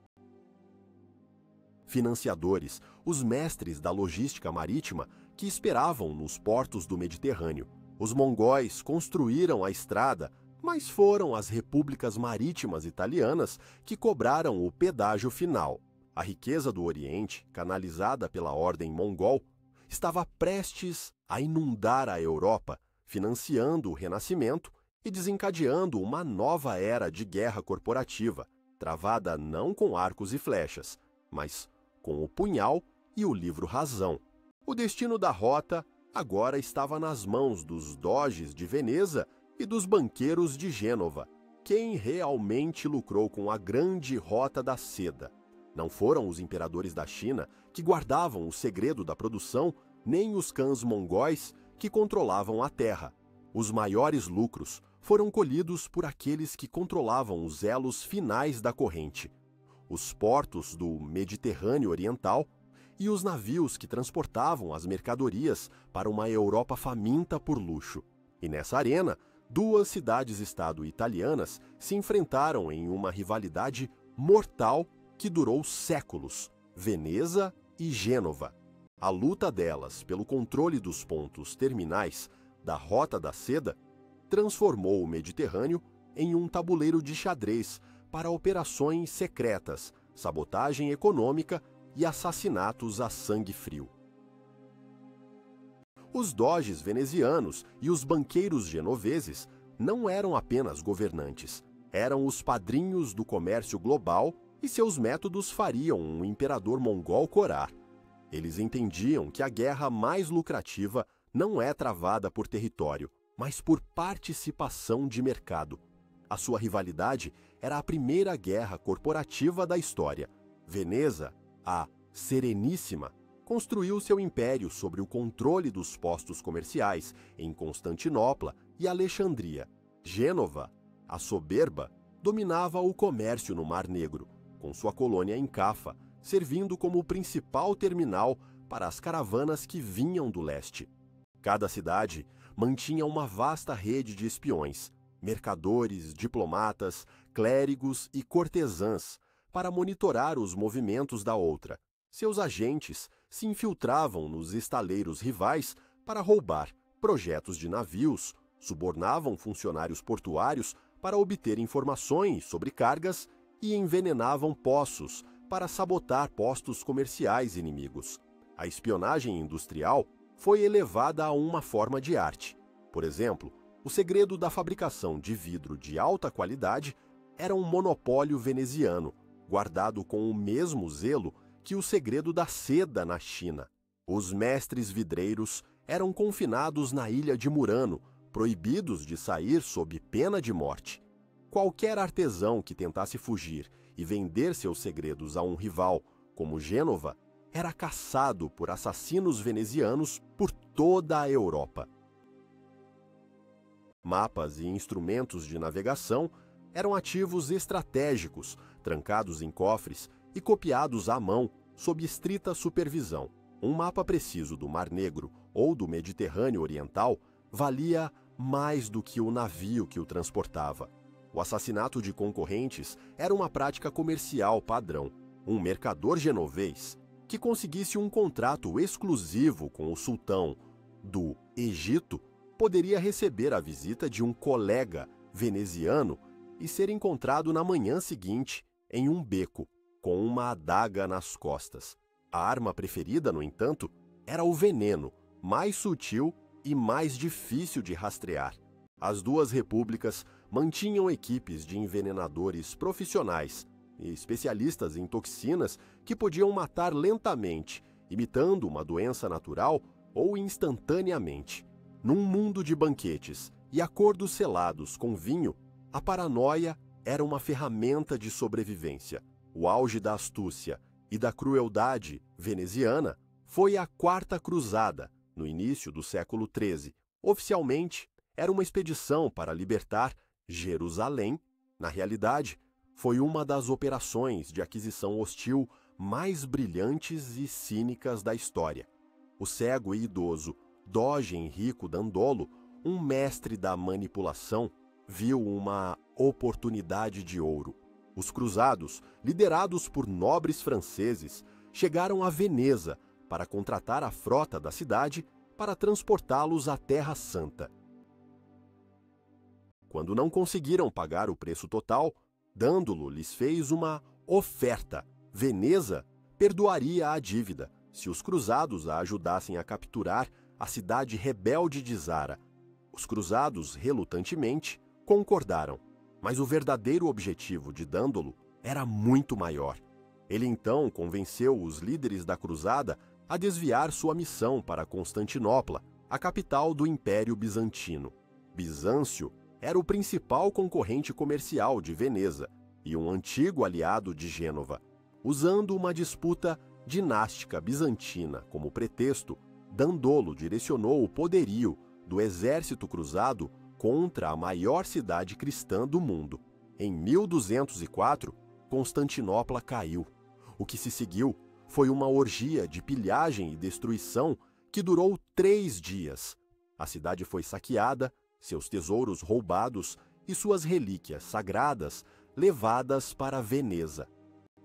financiadores, os mestres da logística marítima que esperavam nos portos do Mediterrâneo. Os mongóis construíram a estrada, mas foram as repúblicas marítimas italianas que cobraram o pedágio final. A riqueza do Oriente, canalizada pela ordem mongol, estava prestes a inundar a Europa, financiando o Renascimento e desencadeando uma nova era de guerra corporativa, travada não com arcos e flechas, mas com o punhal e o livro Razão. O destino da rota agora estava nas mãos dos doges de Veneza e dos banqueiros de Gênova. Quem realmente lucrou com a grande Rota da Seda? Não foram os imperadores da China, que guardavam o segredo da produção, nem os clãs mongóis, que controlavam a terra. Os maiores lucros foram colhidos por aqueles que controlavam os elos finais da corrente. Os portos do Mediterrâneo Oriental e os navios que transportavam as mercadorias para uma Europa faminta por luxo. E nessa arena, duas cidades-estado italianas se enfrentaram em uma rivalidade mortal que durou séculos: Veneza e Gênova. A luta delas pelo controle dos pontos terminais da Rota da Seda transformou o Mediterrâneo em um tabuleiro de xadrez para operações secretas, sabotagem econômica e assassinatos a sangue frio. Os doges venezianos e os banqueiros genoveses não eram apenas governantes, eram os padrinhos do comércio global e seus métodos fariam um imperador mongol corar. Eles entendiam que a guerra mais lucrativa não é travada por território, mas por participação de mercado. A sua rivalidade era a primeira guerra corporativa da história. Veneza, a Sereníssima, construiu seu império sobre o controle dos postos comerciais em Constantinopla e Alexandria. Gênova, a Soberba, dominava o comércio no Mar Negro, com sua colônia em Cafa, servindo como principal terminal para as caravanas que vinham do leste. Cada cidade mantinha uma vasta rede de espiões, mercadores, diplomatas, clérigos e cortesãs, para monitorar os movimentos da outra. Seus agentes se infiltravam nos estaleiros rivais para roubar projetos de navios, subornavam funcionários portuários para obter informações sobre cargas e envenenavam poços para sabotar postos comerciais inimigos. A espionagem industrial foi elevada a uma forma de arte. Por exemplo, o segredo da fabricação de vidro de alta qualidade era um monopólio veneziano, guardado com o mesmo zelo que o segredo da seda na China. Os mestres vidreiros eram confinados na ilha de Murano, proibidos de sair sob pena de morte. Qualquer artesão que tentasse fugir e vender seus segredos a um rival, como Gênova, era caçado por assassinos venezianos por toda a Europa. Mapas e instrumentos de navegação eram ativos estratégicos, trancados em cofres e copiados à mão, sob estrita supervisão. Um mapa preciso do Mar Negro ou do Mediterrâneo Oriental valia mais do que o navio que o transportava. O assassinato de concorrentes era uma prática comercial padrão. Um mercador genovês que conseguisse um contrato exclusivo com o sultão do Egito poderia receber a visita de um colega veneziano e ser encontrado na manhã seguinte em um beco, com uma adaga nas costas. A arma preferida, no entanto, era o veneno, mais sutil e mais difícil de rastrear. As duas repúblicas mantinham equipes de envenenadores profissionais e especialistas em toxinas que podiam matar lentamente, imitando uma doença natural ou instantaneamente. Num mundo de banquetes e acordos selados com vinho, a paranoia era uma ferramenta de sobrevivência. O auge da astúcia e da crueldade veneziana foi a Quarta Cruzada, no início do século XIII. Oficialmente, era uma expedição para libertar Jerusalém. Na realidade, foi uma das operações de aquisição hostil mais brilhantes e cínicas da história. O cego e idoso Doge Henrico Dandolo, um mestre da manipulação, viu uma oportunidade de ouro. Os cruzados, liderados por nobres franceses, chegaram a Veneza para contratar a frota da cidade para transportá-los à Terra Santa. Quando não conseguiram pagar o preço total, Dandolo lhes fez uma oferta. Veneza perdoaria a dívida se os cruzados a ajudassem a capturar a cidade rebelde de Zara. Os cruzados, relutantemente, concordaram, mas o verdadeiro objetivo de Dandolo era muito maior. Ele então convenceu os líderes da cruzada a desviar sua missão para Constantinopla, a capital do Império Bizantino. Bizâncio era o principal concorrente comercial de Veneza e um antigo aliado de Gênova. Usando uma disputa dinástica bizantina como pretexto, Dandolo direcionou o poderio do exército cruzado contra a maior cidade cristã do mundo. Em 1204, Constantinopla caiu. O que se seguiu foi uma orgia de pilhagem e destruição que durou 3 dias. A cidade foi saqueada, seus tesouros roubados e suas relíquias sagradas levadas para Veneza.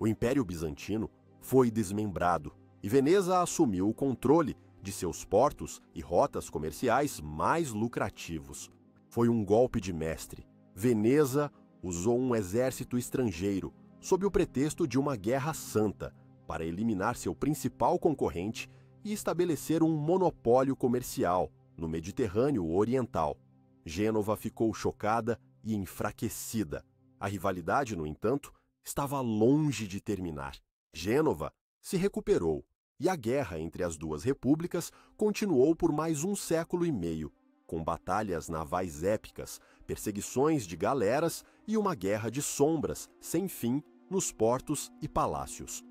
O Império Bizantino foi desmembrado e Veneza assumiu o controle de seus portos e rotas comerciais mais lucrativos. Foi um golpe de mestre. Veneza usou um exército estrangeiro, sob o pretexto de uma guerra santa, para eliminar seu principal concorrente e estabelecer um monopólio comercial no Mediterrâneo Oriental. Gênova ficou chocada e enfraquecida. A rivalidade, no entanto, estava longe de terminar. Gênova se recuperou e a guerra entre as duas repúblicas continuou por mais 1 século e meio, com batalhas navais épicas, perseguições de galeras e uma guerra de sombras sem fim nos portos e palácios.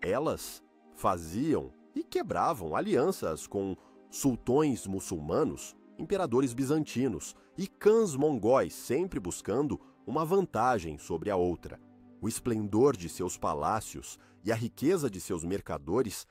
Elas faziam e quebravam alianças com sultões muçulmanos, imperadores bizantinos e cãs mongóis, sempre buscando uma vantagem sobre a outra. O esplendor de seus palácios e a riqueza de seus mercadores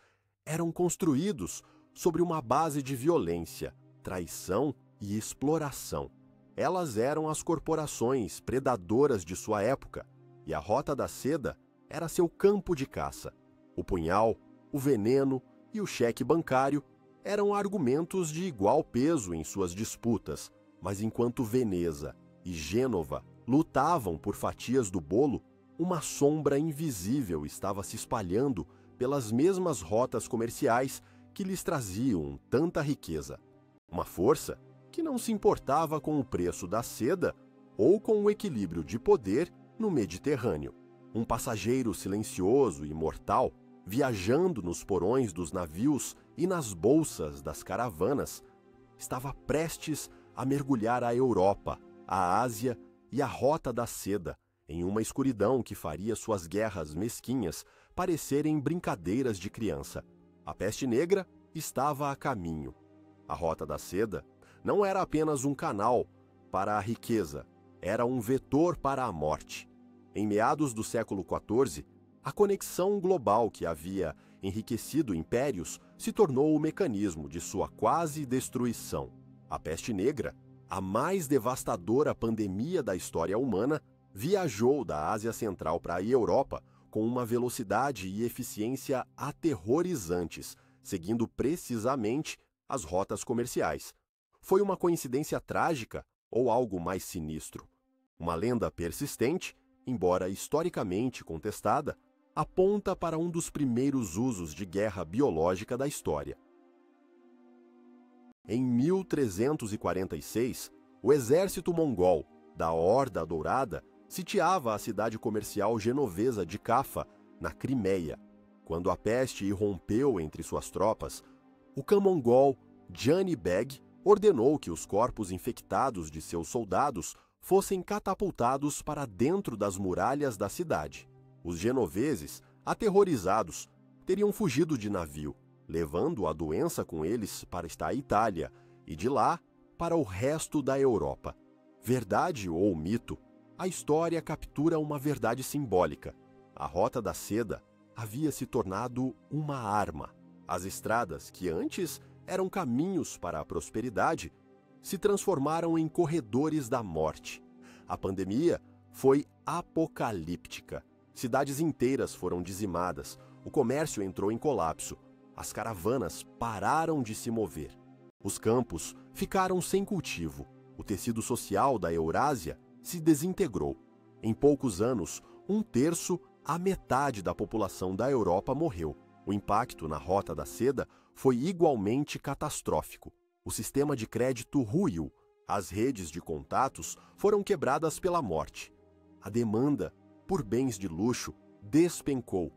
eram construídos sobre uma base de violência, traição e exploração. Elas eram as corporações predadoras de sua época, e a Rota da Seda era seu campo de caça. O punhal, o veneno e o cheque bancário eram argumentos de igual peso em suas disputas, mas enquanto Veneza e Gênova lutavam por fatias do bolo, uma sombra invisível estava se espalhando pelas mesmas rotas comerciais que lhes traziam tanta riqueza. Uma força que não se importava com o preço da seda ou com o equilíbrio de poder no Mediterrâneo. Um passageiro silencioso e mortal, viajando nos porões dos navios e nas bolsas das caravanas, estava prestes a mergulhar a Europa, a Ásia e a Rota da Seda em uma escuridão que faria suas guerras mesquinhas parecerem brincadeiras de criança. A peste negra estava a caminho. A Rota da Seda não era apenas um canal para a riqueza, era um vetor para a morte. Em meados do século XIV, a conexão global que havia enriquecido impérios se tornou o mecanismo de sua quase destruição. A peste negra, a mais devastadora pandemia da história humana, viajou da Ásia Central para a Europa com uma velocidade e eficiência aterrorizantes, seguindo precisamente as rotas comerciais. Foi uma coincidência trágica ou algo mais sinistro? Uma lenda persistente, embora historicamente contestada, aponta para um dos primeiros usos de guerra biológica da história. Em 1346, o exército mongol da Horda Dourada sitiava a cidade comercial genovesa de Cafa, na Crimeia. Quando a peste irrompeu entre suas tropas, o khan mongol Jani Beg ordenou que os corpos infectados de seus soldados fossem catapultados para dentro das muralhas da cidade. Os genoveses, aterrorizados, teriam fugido de navio, levando a doença com eles para a Itália e de lá para o resto da Europa. Verdade ou mito, a história captura uma verdade simbólica. A Rota da Seda havia se tornado uma arma. As estradas, que antes eram caminhos para a prosperidade, se transformaram em corredores da morte. A pandemia foi apocalíptica. Cidades inteiras foram dizimadas, o comércio entrou em colapso, as caravanas pararam de se mover. Os campos ficaram sem cultivo, o tecido social da Eurásia se desintegrou. Em poucos anos, 1/3 a metade da população da Europa morreu. O impacto na Rota da Seda foi igualmente catastrófico. O sistema de crédito ruiu, as redes de contatos foram quebradas pela morte. A demanda por bens de luxo despencou.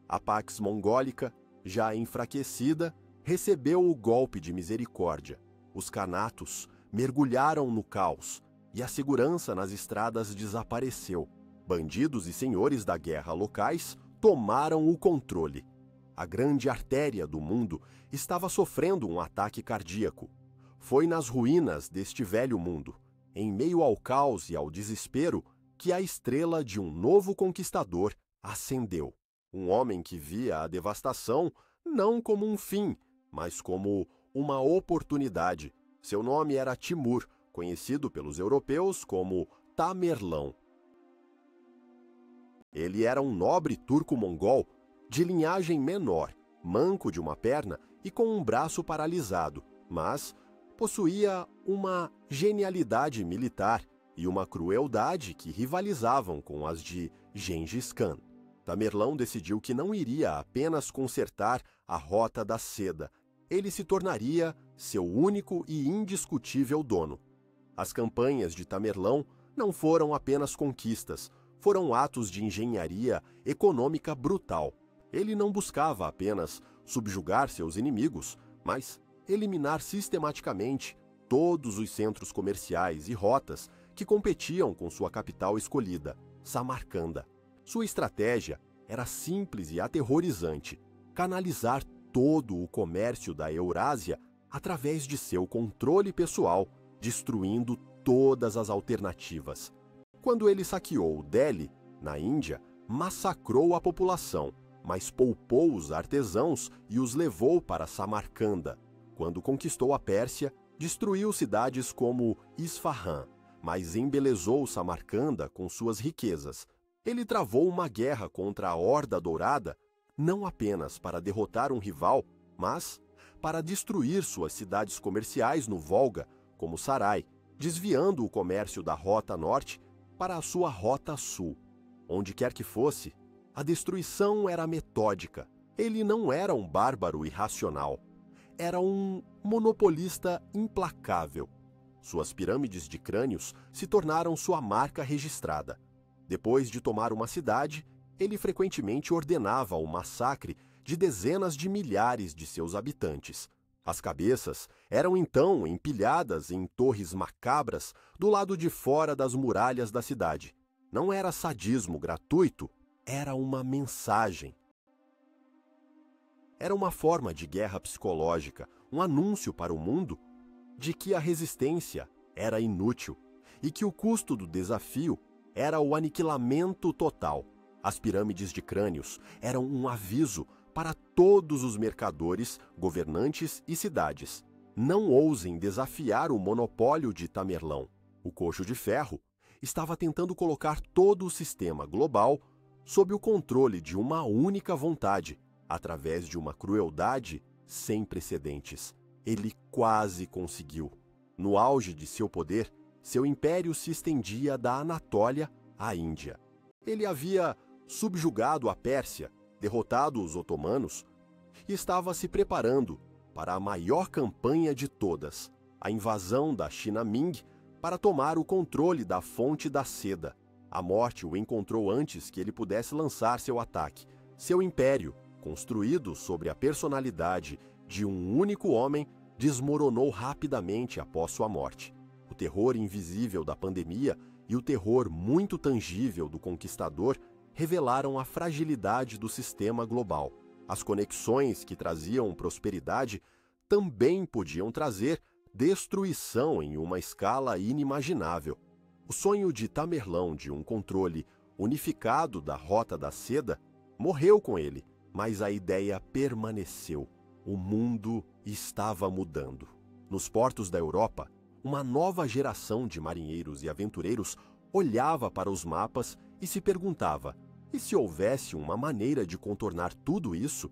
A Pax Mongólica, já enfraquecida, recebeu o golpe de misericórdia. Os canatos mergulharam no caos e a segurança nas estradas desapareceu. Bandidos e senhores da guerra locais tomaram o controle. A grande artéria do mundo estava sofrendo um ataque cardíaco. Foi nas ruínas deste velho mundo, em meio ao caos e ao desespero, que a estrela de um novo conquistador acendeu. Um homem que via a devastação não como um fim, mas como uma oportunidade. Seu nome era Timur, conhecido pelos europeus como Tamerlão. Ele era um nobre turco-mongol de linhagem menor, manco de uma perna e com um braço paralisado, mas possuía uma genialidade militar e uma crueldade que rivalizavam com as de Gengis Khan. Tamerlão decidiu que não iria apenas consertar a Rota da Seda, ele se tornaria seu único e indiscutível dono. As campanhas de Tamerlão não foram apenas conquistas, foram atos de engenharia econômica brutal. Ele não buscava apenas subjugar seus inimigos, mas eliminar sistematicamente todos os centros comerciais e rotas que competiam com sua capital escolhida, Samarcanda. Sua estratégia era simples e aterrorizante: canalizar todo o comércio da Eurásia através de seu controle pessoal, destruindo todas as alternativas. Quando ele saqueou Delhi, na Índia, massacrou a população, mas poupou os artesãos e os levou para Samarcanda. Quando conquistou a Pérsia, destruiu cidades como Isfahan, mas embelezou Samarcanda com suas riquezas. Ele travou uma guerra contra a Horda Dourada, não apenas para derrotar um rival, mas para destruir suas cidades comerciais no Volga, como Sarai, desviando o comércio da Rota Norte para a sua Rota Sul. Onde quer que fosse, a destruição era metódica. Ele não era um bárbaro irracional. Era um monopolista implacável. Suas pirâmides de crânios se tornaram sua marca registrada. Depois de tomar uma cidade, ele frequentemente ordenava o massacre de dezenas de milhares de seus habitantes. As cabeças eram então empilhadas em torres macabras do lado de fora das muralhas da cidade. Não era sadismo gratuito, era uma mensagem. Era uma forma de guerra psicológica, um anúncio para o mundo de que a resistência era inútil e que o custo do desafio era o aniquilamento total. As pirâmides de crânios eram um aviso para todos os mercadores, governantes e cidades. Não ousem desafiar o monopólio de Tamerlão. O coxo de ferro estava tentando colocar todo o sistema global sob o controle de uma única vontade, através de uma crueldade sem precedentes. Ele quase conseguiu. No auge de seu poder, seu império se estendia da Anatólia à Índia. Ele havia subjugado a Pérsia, derrotado os otomanos e estava se preparando para a maior campanha de todas, a invasão da China Ming para tomar o controle da fonte da seda. A morte o encontrou antes que ele pudesse lançar seu ataque. Seu império, construído sobre a personalidade de um único homem, desmoronou rapidamente após sua morte. O terror invisível da pandemia e o terror muito tangível do conquistador revelaram a fragilidade do sistema global. As conexões que traziam prosperidade também podiam trazer destruição em uma escala inimaginável. O sonho de Tamerlão de um controle unificado da Rota da Seda morreu com ele, mas a ideia permaneceu. O mundo estava mudando. Nos portos da Europa, uma nova geração de marinheiros e aventureiros olhava para os mapas e se perguntava: e se houvesse uma maneira de contornar tudo isso?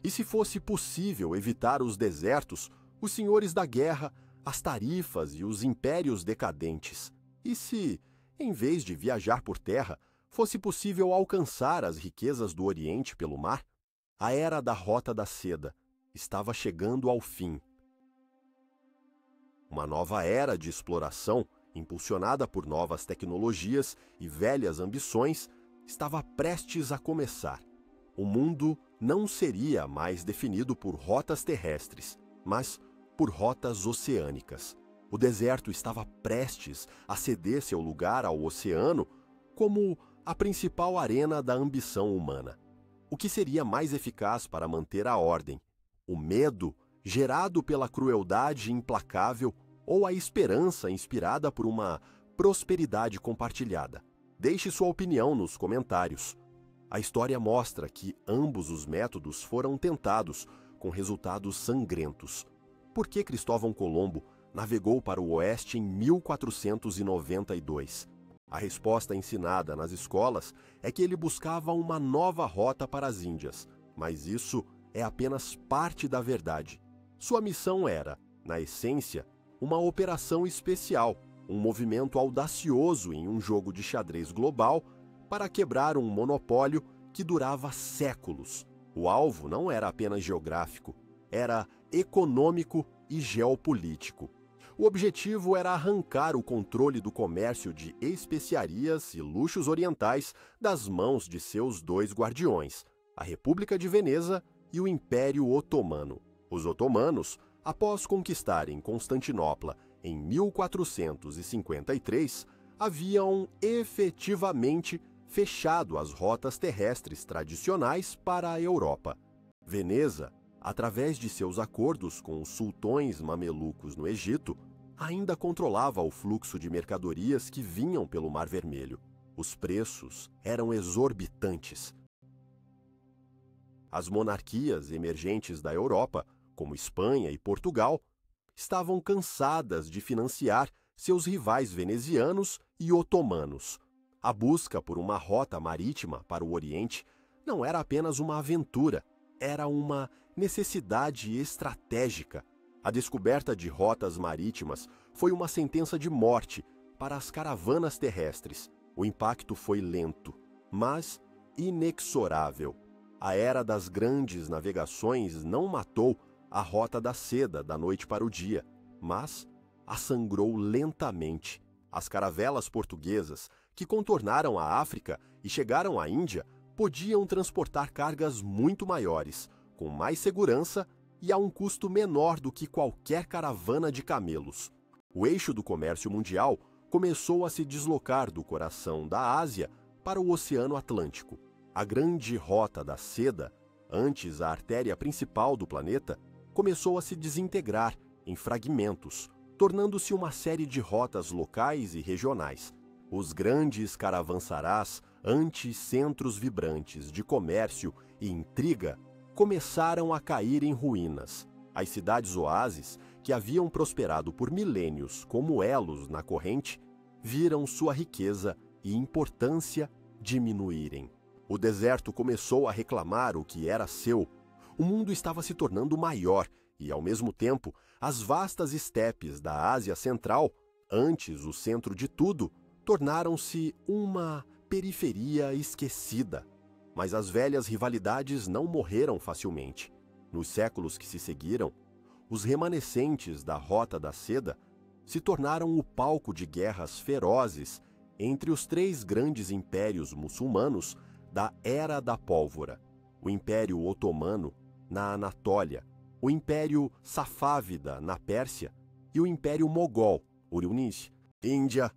E se fosse possível evitar os desertos, os senhores da guerra, as tarifas e os impérios decadentes? E se, em vez de viajar por terra, fosse possível alcançar as riquezas do Oriente pelo mar? A era da Rota da Seda estava chegando ao fim. Uma nova era de exploração, impulsionada por novas tecnologias e velhas ambições, estava prestes a começar. O mundo não seria mais definido por rotas terrestres, mas por rotas oceânicas. O deserto estava prestes a ceder seu lugar ao oceano como a principal arena da ambição humana. O que seria mais eficaz para manter a ordem? O medo, gerado pela crueldade implacável, ou a esperança inspirada por uma prosperidade compartilhada? Deixe sua opinião nos comentários. A história mostra que ambos os métodos foram tentados, com resultados sangrentos. Por que Cristóvão Colombo navegou para o oeste em 1492? A resposta ensinada nas escolas é que ele buscava uma nova rota para as Índias, mas isso é apenas parte da verdade. Sua missão era, na essência, uma operação especial, um movimento audacioso em um jogo de xadrez global para quebrar um monopólio que durava séculos. O alvo não era apenas geográfico, era econômico e geopolítico. O objetivo era arrancar o controle do comércio de especiarias e luxos orientais das mãos de seus dois guardiões, a República de Veneza e o Império Otomano. Os otomanos, após conquistarem Constantinopla em 1453, haviam efetivamente fechado as rotas terrestres tradicionais para a Europa. Veneza, através de seus acordos com os sultões mamelucos no Egito, ainda controlava o fluxo de mercadorias que vinham pelo Mar Vermelho. Os preços eram exorbitantes. As monarquias emergentes da Europa, como Espanha e Portugal, estavam cansadas de financiar seus rivais venezianos e otomanos. A busca por uma rota marítima para o Oriente não era apenas uma aventura, era uma necessidade estratégica. A descoberta de rotas marítimas foi uma sentença de morte para as caravanas terrestres. O impacto foi lento. mas inexorável. A era das grandes navegações não matou a Rota da Seda da noite para o dia, mas a sangrou lentamente. As caravelas portuguesas que contornaram a África e chegaram à Índia podiam transportar cargas muito maiores, com mais segurança e a um custo menor do que qualquer caravana de camelos. O eixo do comércio mundial começou a se deslocar do coração da Ásia para o Oceano Atlântico. A grande Rota da Seda, antes a artéria principal do planeta, começou a se desintegrar em fragmentos, tornando-se uma série de rotas locais e regionais. Os grandes caravansarás, antes centros vibrantes de comércio e intriga, começaram a cair em ruínas. As cidades-oásis, que haviam prosperado por milênios como elos na corrente, viram sua riqueza e importância diminuírem. O deserto começou a reclamar o que era seu. O mundo estava se tornando maior e, ao mesmo tempo, as vastas estepes da Ásia Central, antes o centro de tudo, tornaram-se uma periferia esquecida. Mas as velhas rivalidades não morreram facilmente. Nos séculos que se seguiram, os remanescentes da Rota da Seda se tornaram o palco de guerras ferozes entre os três grandes impérios muçulmanos da Era da Pólvora: o Império Otomano na Anatólia, o Império Safávida na Pérsia e o Império Mogol, Uruk, Índia.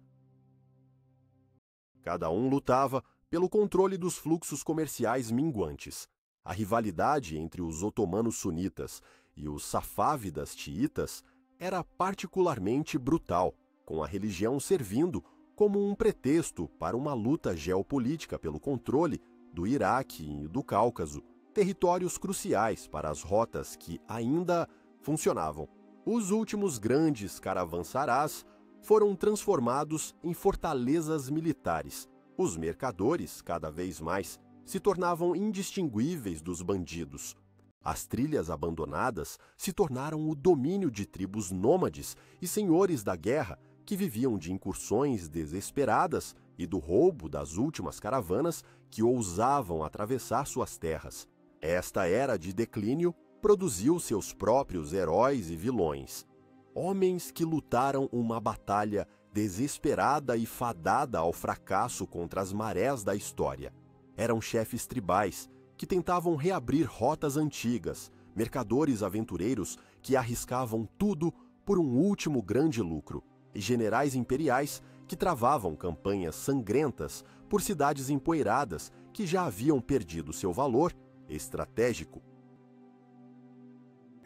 Cada um lutava pelo controle dos fluxos comerciais minguantes. A rivalidade entre os otomanos sunitas e os safávidas xiitas era particularmente brutal, com a religião servindo como um pretexto para uma luta geopolítica pelo controle do Iraque e do Cáucaso, territórios cruciais para as rotas que ainda funcionavam. Os últimos grandes caravansarás foram transformados em fortalezas militares. Os mercadores, cada vez mais, se tornavam indistinguíveis dos bandidos. As trilhas abandonadas se tornaram o domínio de tribos nômades e senhores da guerra que viviam de incursões desesperadas e do roubo das últimas caravanas que ousavam atravessar suas terras. Esta era de declínio produziu seus próprios heróis e vilões. Homens que lutaram uma batalha desesperada e fadada ao fracasso contra as marés da história. Eram chefes tribais que tentavam reabrir rotas antigas, mercadores aventureiros que arriscavam tudo por um último grande lucro, e generais imperiais que travavam campanhas sangrentas por cidades empoeiradas que já haviam perdido seu valor estratégico.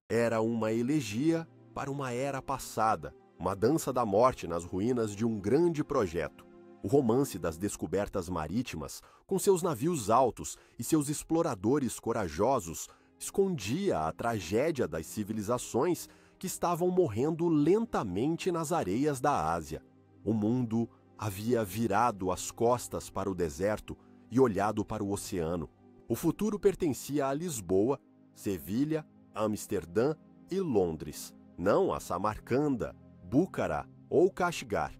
Era uma elegia para uma era passada, uma dança da morte nas ruínas de um grande projeto. O romance das descobertas marítimas, com seus navios altos e seus exploradores corajosos, escondia a tragédia das civilizações que estavam morrendo lentamente nas areias da Ásia. O mundo havia virado as costas para o deserto e olhado para o oceano. O futuro pertencia a Lisboa, Sevilha, Amsterdã e Londres, não a Samarcanda, Búcara ou Kashgar.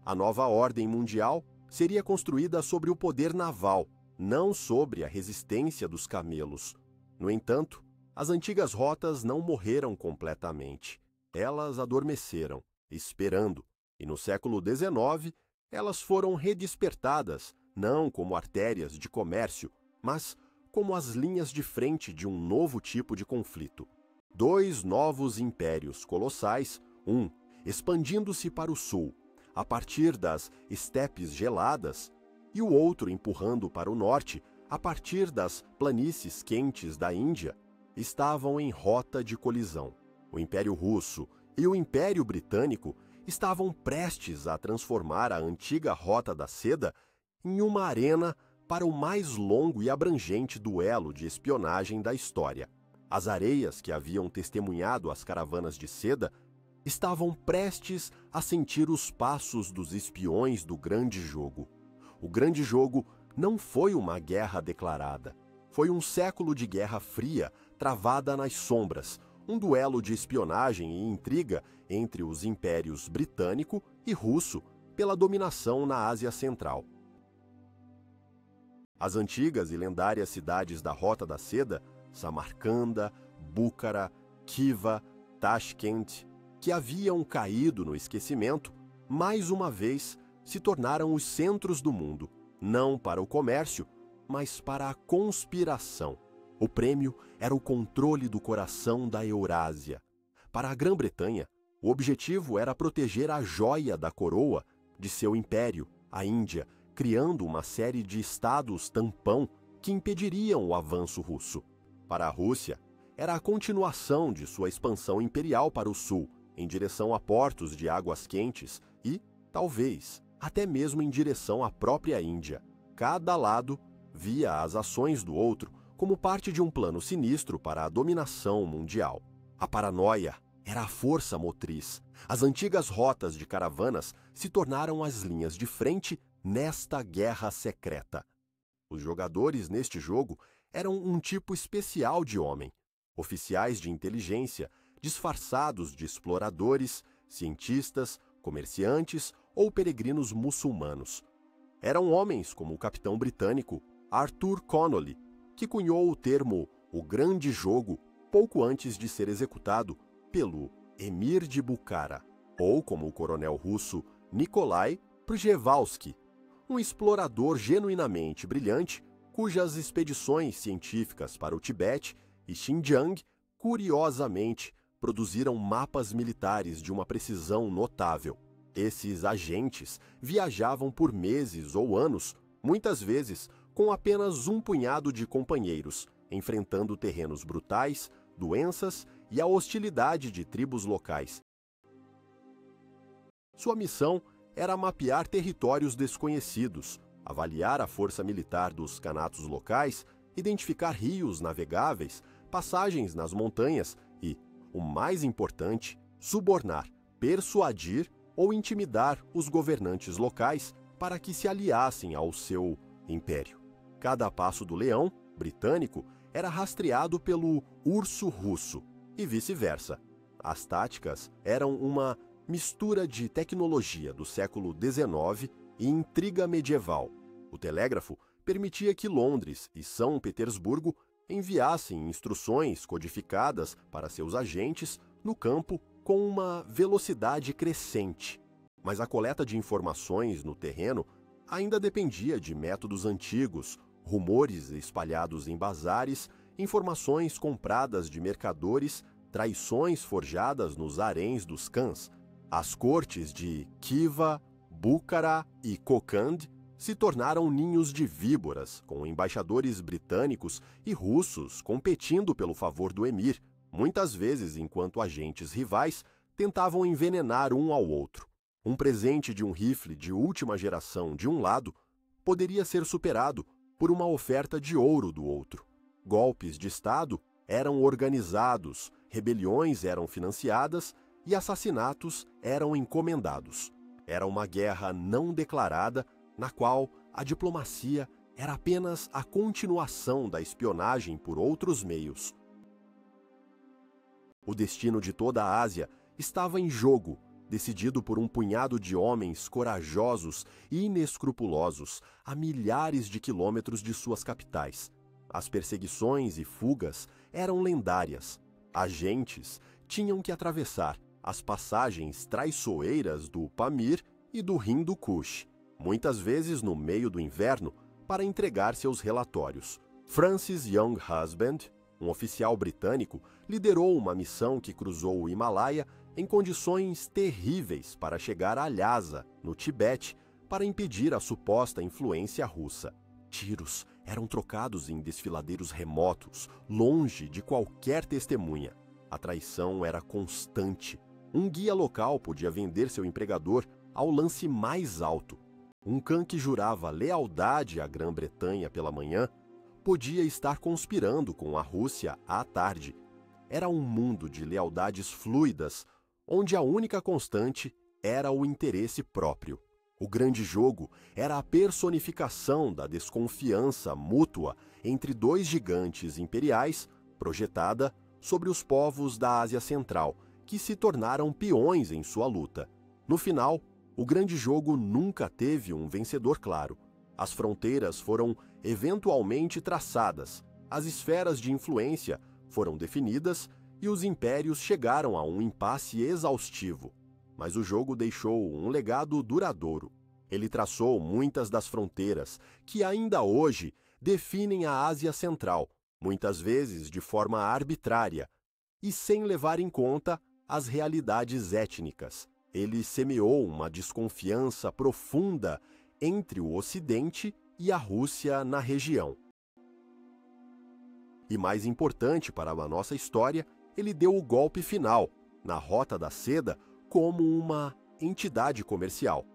A nova ordem mundial seria construída sobre o poder naval, não sobre a resistência dos camelos. No entanto, as antigas rotas não morreram completamente. Elas adormeceram, esperando, e no século XIX elas foram redespertadas, não como artérias de comércio, mas como as linhas de frente de um novo tipo de conflito. Dois novos impérios colossais, um expandindo-se para o sul, a partir das estepes geladas, e o outro empurrando para o norte, a partir das planícies quentes da Índia, estavam em rota de colisão. O Império Russo e o Império Britânico estavam prestes a transformar a antiga Rota da Seda em uma arena para o mais longo e abrangente duelo de espionagem da história. As areias que haviam testemunhado as caravanas de seda estavam prestes a sentir os passos dos espiões do grande jogo. O grande jogo não foi uma guerra declarada. Foi um século de guerra fria, travada nas sombras, um duelo de espionagem e intriga entre os impérios britânico e russo pela dominação na Ásia Central. As antigas e lendárias cidades da Rota da Seda, Samarcanda, Búcara, Khiva, Tashkent, que haviam caído no esquecimento, mais uma vez se tornaram os centros do mundo, não para o comércio, mas para a conspiração. O prêmio era o controle do coração da Eurásia. Para a Grã-Bretanha, o objetivo era proteger a joia da coroa de seu império, a Índia, criando uma série de estados tampão que impediriam o avanço russo. Para a Rússia, era a continuação de sua expansão imperial para o sul, em direção a portos de águas quentes e, talvez, até mesmo em direção à própria Índia. Cada lado via as ações do outro como parte de um plano sinistro para a dominação mundial. A paranoia era a força motriz. As antigas rotas de caravanas se tornaram as linhas de frente nesta guerra secreta. Os jogadores neste jogo eram um tipo especial de homem, oficiais de inteligência, disfarçados de exploradores, cientistas, comerciantes ou peregrinos muçulmanos. Eram homens como o capitão britânico Arthur Connolly, que cunhou o termo "o grande jogo" pouco antes de ser executado pelo Emir de Bukhara, ou como o coronel russo Nikolai Przhevalsky, um explorador genuinamente brilhante cujas expedições científicas para o Tibete e Xinjiang, curiosamente, produziram mapas militares de uma precisão notável. Esses agentes viajavam por meses ou anos, muitas vezes com apenas um punhado de companheiros, enfrentando terrenos brutais, doenças e a hostilidade de tribos locais. Sua missão era mapear territórios desconhecidos, avaliar a força militar dos canatos locais, identificar rios navegáveis, passagens nas montanhas e, o mais importante, subornar, persuadir ou intimidar os governantes locais para que se aliassem ao seu império. Cada passo do leão britânico era rastreado pelo urso russo e vice-versa. As táticas eram uma mistura de tecnologia do século XIX e intriga medieval. O telégrafo permitia que Londres e São Petersburgo enviassem instruções codificadas para seus agentes no campo com uma velocidade crescente. Mas a coleta de informações no terreno ainda dependia de métodos antigos, rumores espalhados em bazares, informações compradas de mercadores, traições forjadas nos haréns dos cãs. As cortes de Khiva, Búcara e Kokand se tornaram ninhos de víboras, com embaixadores britânicos e russos competindo pelo favor do emir, muitas vezes enquanto agentes rivais tentavam envenenar um ao outro. Um presente de um rifle de última geração de um lado poderia ser superado por uma oferta de ouro do outro. Golpes de Estado eram organizados, rebeliões eram financiadas e assassinatos eram encomendados. Era uma guerra não declarada, na qual a diplomacia era apenas a continuação da espionagem por outros meios. O destino de toda a Ásia estava em jogo, decidido por um punhado de homens corajosos e inescrupulosos a milhares de quilômetros de suas capitais. As perseguições e fugas eram lendárias. Agentes tinham que atravessar as passagens traiçoeiras do Pamir e do Hindu Kush, muitas vezes no meio do inverno, para entregar seus relatórios. Francis Young Husband, um oficial britânico, liderou uma missão que cruzou o Himalaia em condições terríveis para chegar a Lhasa, no Tibete, para impedir a suposta influência russa. Tiros eram trocados em desfiladeiros remotos, longe de qualquer testemunha. A traição era constante. Um guia local podia vender seu empregador ao lance mais alto. Um cã que jurava lealdade à Grã-Bretanha pela manhã podia estar conspirando com a Rússia à tarde. Era um mundo de lealdades fluidas, onde a única constante era o interesse próprio. O grande jogo era a personificação da desconfiança mútua entre dois gigantes imperiais, projetada sobre os povos da Ásia Central, que se tornaram peões em sua luta. No final, o grande jogo nunca teve um vencedor claro. As fronteiras foram eventualmente traçadas, as esferas de influência foram definidas e os impérios chegaram a um impasse exaustivo. Mas o jogo deixou um legado duradouro. Ele traçou muitas das fronteiras que ainda hoje definem a Ásia Central, muitas vezes de forma arbitrária e sem levar em conta as realidades étnicas. Ele semeou uma desconfiança profunda entre o Ocidente e a Rússia na região. E mais importante para a nossa história, ele deu o golpe final na Rota da Seda como uma entidade comercial.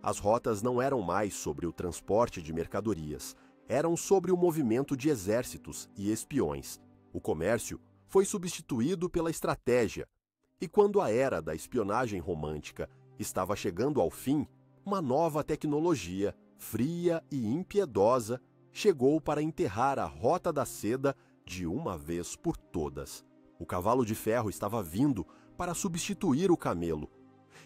As rotas não eram mais sobre o transporte de mercadorias, eram sobre o movimento de exércitos e espiões. O comércio foi substituído pela estratégia, e quando a era da espionagem romântica estava chegando ao fim, uma nova tecnologia, fria e impiedosa, chegou para enterrar a Rota da Seda de uma vez por todas. O cavalo de ferro estava vindo para substituir o camelo,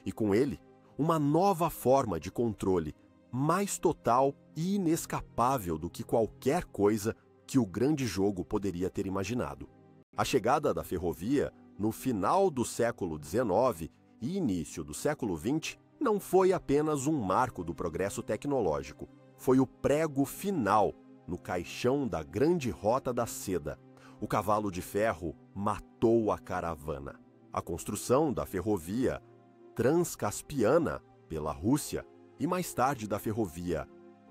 e com ele, uma nova forma de controle, mais total e inescapável do que qualquer coisa que o grande jogo poderia ter imaginado. A chegada da ferrovia, no final do século XIX e início do século XX, não foi apenas um marco do progresso tecnológico, foi o prego final no caixão da grande Rota da Seda. O cavalo de ferro matou a caravana. A construção da ferrovia Transcaspiana pela Rússia e mais tarde da ferrovia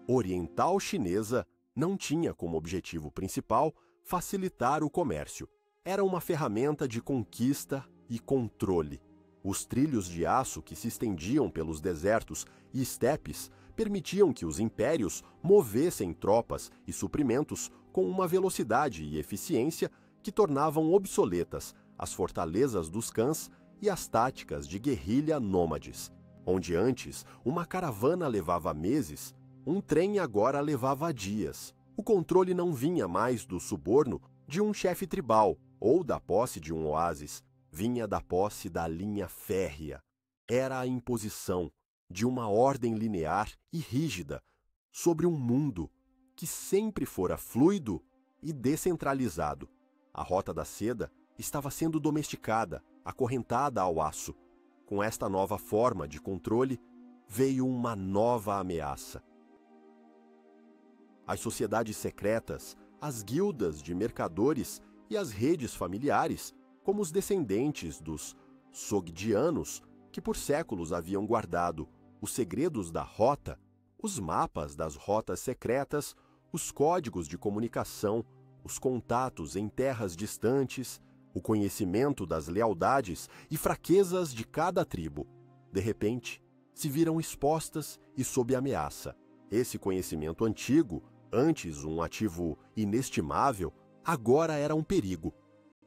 Oriental Chinesa não tinha como objetivo principal facilitar o comércio. Era uma ferramenta de conquista e controle. Os trilhos de aço que se estendiam pelos desertos e estepes permitiam que os impérios movessem tropas e suprimentos com uma velocidade e eficiência que tornavam obsoletas as fortalezas dos cãs e as táticas de guerrilha nômades. Onde antes uma caravana levava meses, um trem agora levava dias. O controle não vinha mais do suborno de um chefe tribal ou da posse de um oásis, vinha da posse da linha férrea. Era a imposição de uma ordem linear e rígida sobre um mundo que sempre fora fluido e descentralizado. A Rota da Seda estava sendo domesticada, acorrentada ao aço. Com esta nova forma de controle, veio uma nova ameaça. As sociedades secretas, as guildas de mercadores e as redes familiares, como os descendentes dos Sogdianos, que por séculos haviam guardado os segredos da rota, os mapas das rotas secretas, os códigos de comunicação, os contatos em terras distantes, o conhecimento das lealdades e fraquezas de cada tribo. De repente, se viram expostas e sob ameaça. Esse conhecimento antigo, antes um ativo inestimável, agora era um perigo.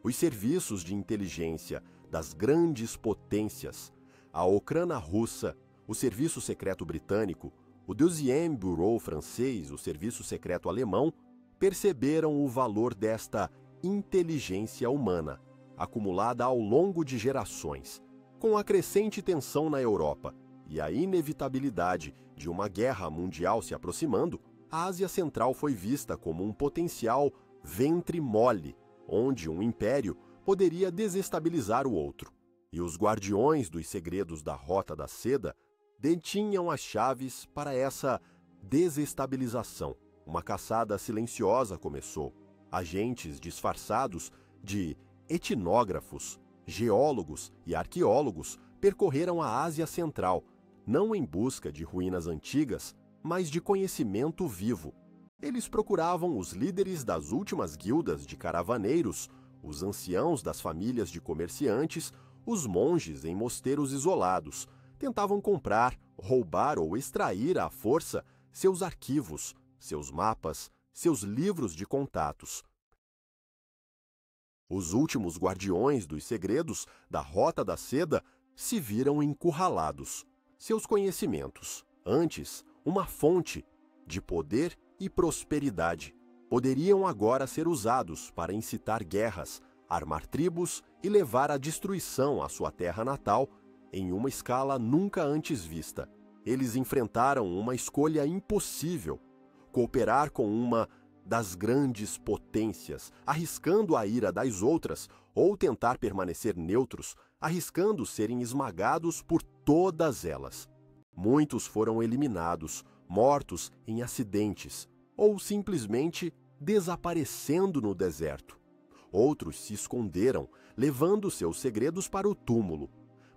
Os serviços de inteligência das grandes potências, a Okrana russa, o Serviço Secreto Britânico, o Deuxième Bureau francês, o Serviço Secreto Alemão, perceberam o valor desta inteligência humana, acumulada ao longo de gerações. Com a crescente tensão na Europa e a inevitabilidade de uma guerra mundial se aproximando, a Ásia Central foi vista como um potencial ventre mole, onde um império poderia desestabilizar o outro. E os guardiões dos segredos da Rota da Seda detinham as chaves para essa desestabilização. Uma caçada silenciosa começou. Agentes disfarçados de etnógrafos, geólogos e arqueólogos percorreram a Ásia Central, não em busca de ruínas antigas, mas de conhecimento vivo. Eles procuravam os líderes das últimas guildas de caravaneiros, os anciãos das famílias de comerciantes, os monges em mosteiros isolados. Tentavam comprar, roubar ou extrair à força seus arquivos, seus mapas, seus livros de contatos. Os últimos guardiões dos segredos da Rota da Seda se viram encurralados. Seus conhecimentos, antes uma fonte de poder e prosperidade, poderiam agora ser usados para incitar guerras, armar tribos e levar à destruição à sua terra natal em uma escala nunca antes vista. Eles enfrentaram uma escolha impossível: cooperar com uma das grandes potências, arriscando a ira das outras, ou tentar permanecer neutros, arriscando serem esmagados por todas elas. Muitos foram eliminados, mortos em acidentes, ou simplesmente desaparecendo no deserto. Outros se esconderam, levando seus segredos para o túmulo.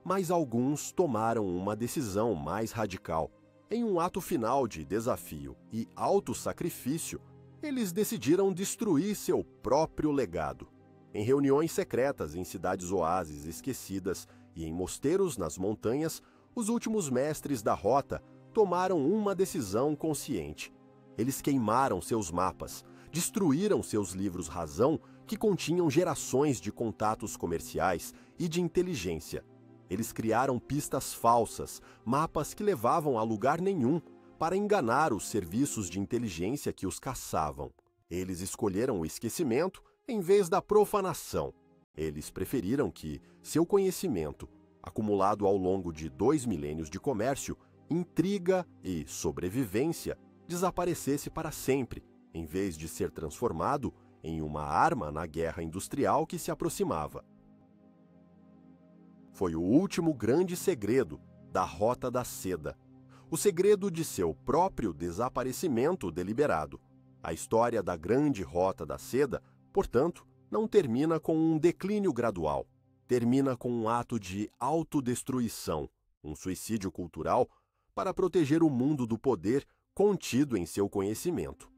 Mas alguns tomaram uma decisão mais radical. Em um ato final de desafio e autossacrifício, eles decidiram destruir seu próprio legado. Em reuniões secretas em cidades oásis esquecidas e em mosteiros nas montanhas, os últimos mestres da rota tomaram uma decisão consciente. Eles queimaram seus mapas, destruíram seus livros razão que continham gerações de contatos comerciais e de inteligência. Eles criaram pistas falsas, mapas que levavam a lugar nenhum, para enganar os serviços de inteligência que os caçavam. Eles escolheram o esquecimento em vez da profanação. Eles preferiram que seu conhecimento, acumulado ao longo de 2 milênios de comércio, intriga e sobrevivência, desaparecesse para sempre, em vez de ser transformado em uma arma na guerra industrial que se aproximava. Foi o último grande segredo da Rota da Seda, o segredo de seu próprio desaparecimento deliberado. A história da grande Rota da Seda, portanto, não termina com um declínio gradual. Termina com um ato de autodestruição, um suicídio cultural para proteger o mundo do poder contido em seu conhecimento.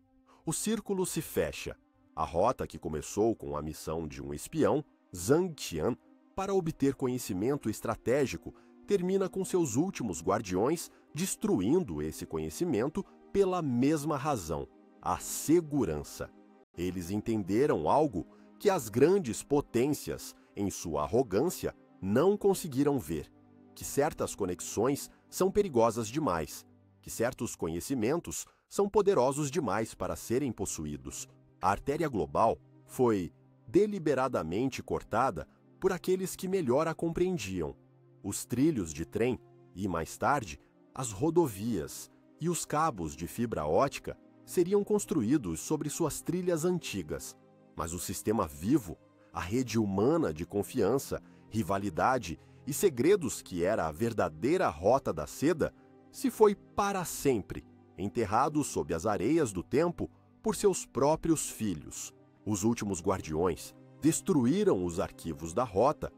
O círculo se fecha. A rota que começou com a missão de um espião, Zhang Tian, para obter conhecimento estratégico, termina com seus últimos guardiões destruindo esse conhecimento pela mesma razão, a segurança. Eles entenderam algo que as grandes potências, em sua arrogância, não conseguiram ver, que certas conexões são perigosas demais, que certos conhecimentos são poderosos demais para serem possuídos. A artéria global foi deliberadamente cortada por aqueles que melhor a compreendiam. Os trilhos de trem e, mais tarde, as rodovias e os cabos de fibra ótica seriam construídos sobre suas trilhas antigas. Mas o sistema vivo, a rede humana de confiança, rivalidade e segredos que era a verdadeira Rota da Seda, se foi para sempre enterrado sob as areias do tempo por seus próprios filhos. Os últimos guardiões destruíram os arquivos da rota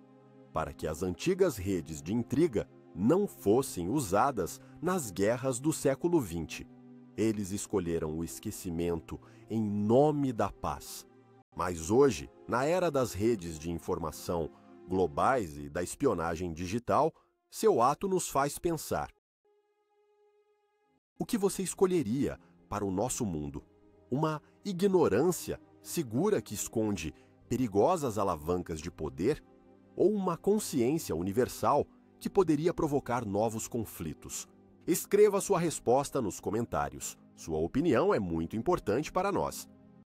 para que as antigas redes de intriga não fossem usadas nas guerras do século XX. Eles escolheram o esquecimento em nome da paz. Mas hoje, na era das redes de informação globais e da espionagem digital, seu ato nos faz pensar. O que você escolheria para o nosso mundo? Uma ignorância segura que esconde perigosas alavancas de poder? Ou uma consciência universal que poderia provocar novos conflitos? Escreva sua resposta nos comentários. Sua opinião é muito importante para nós.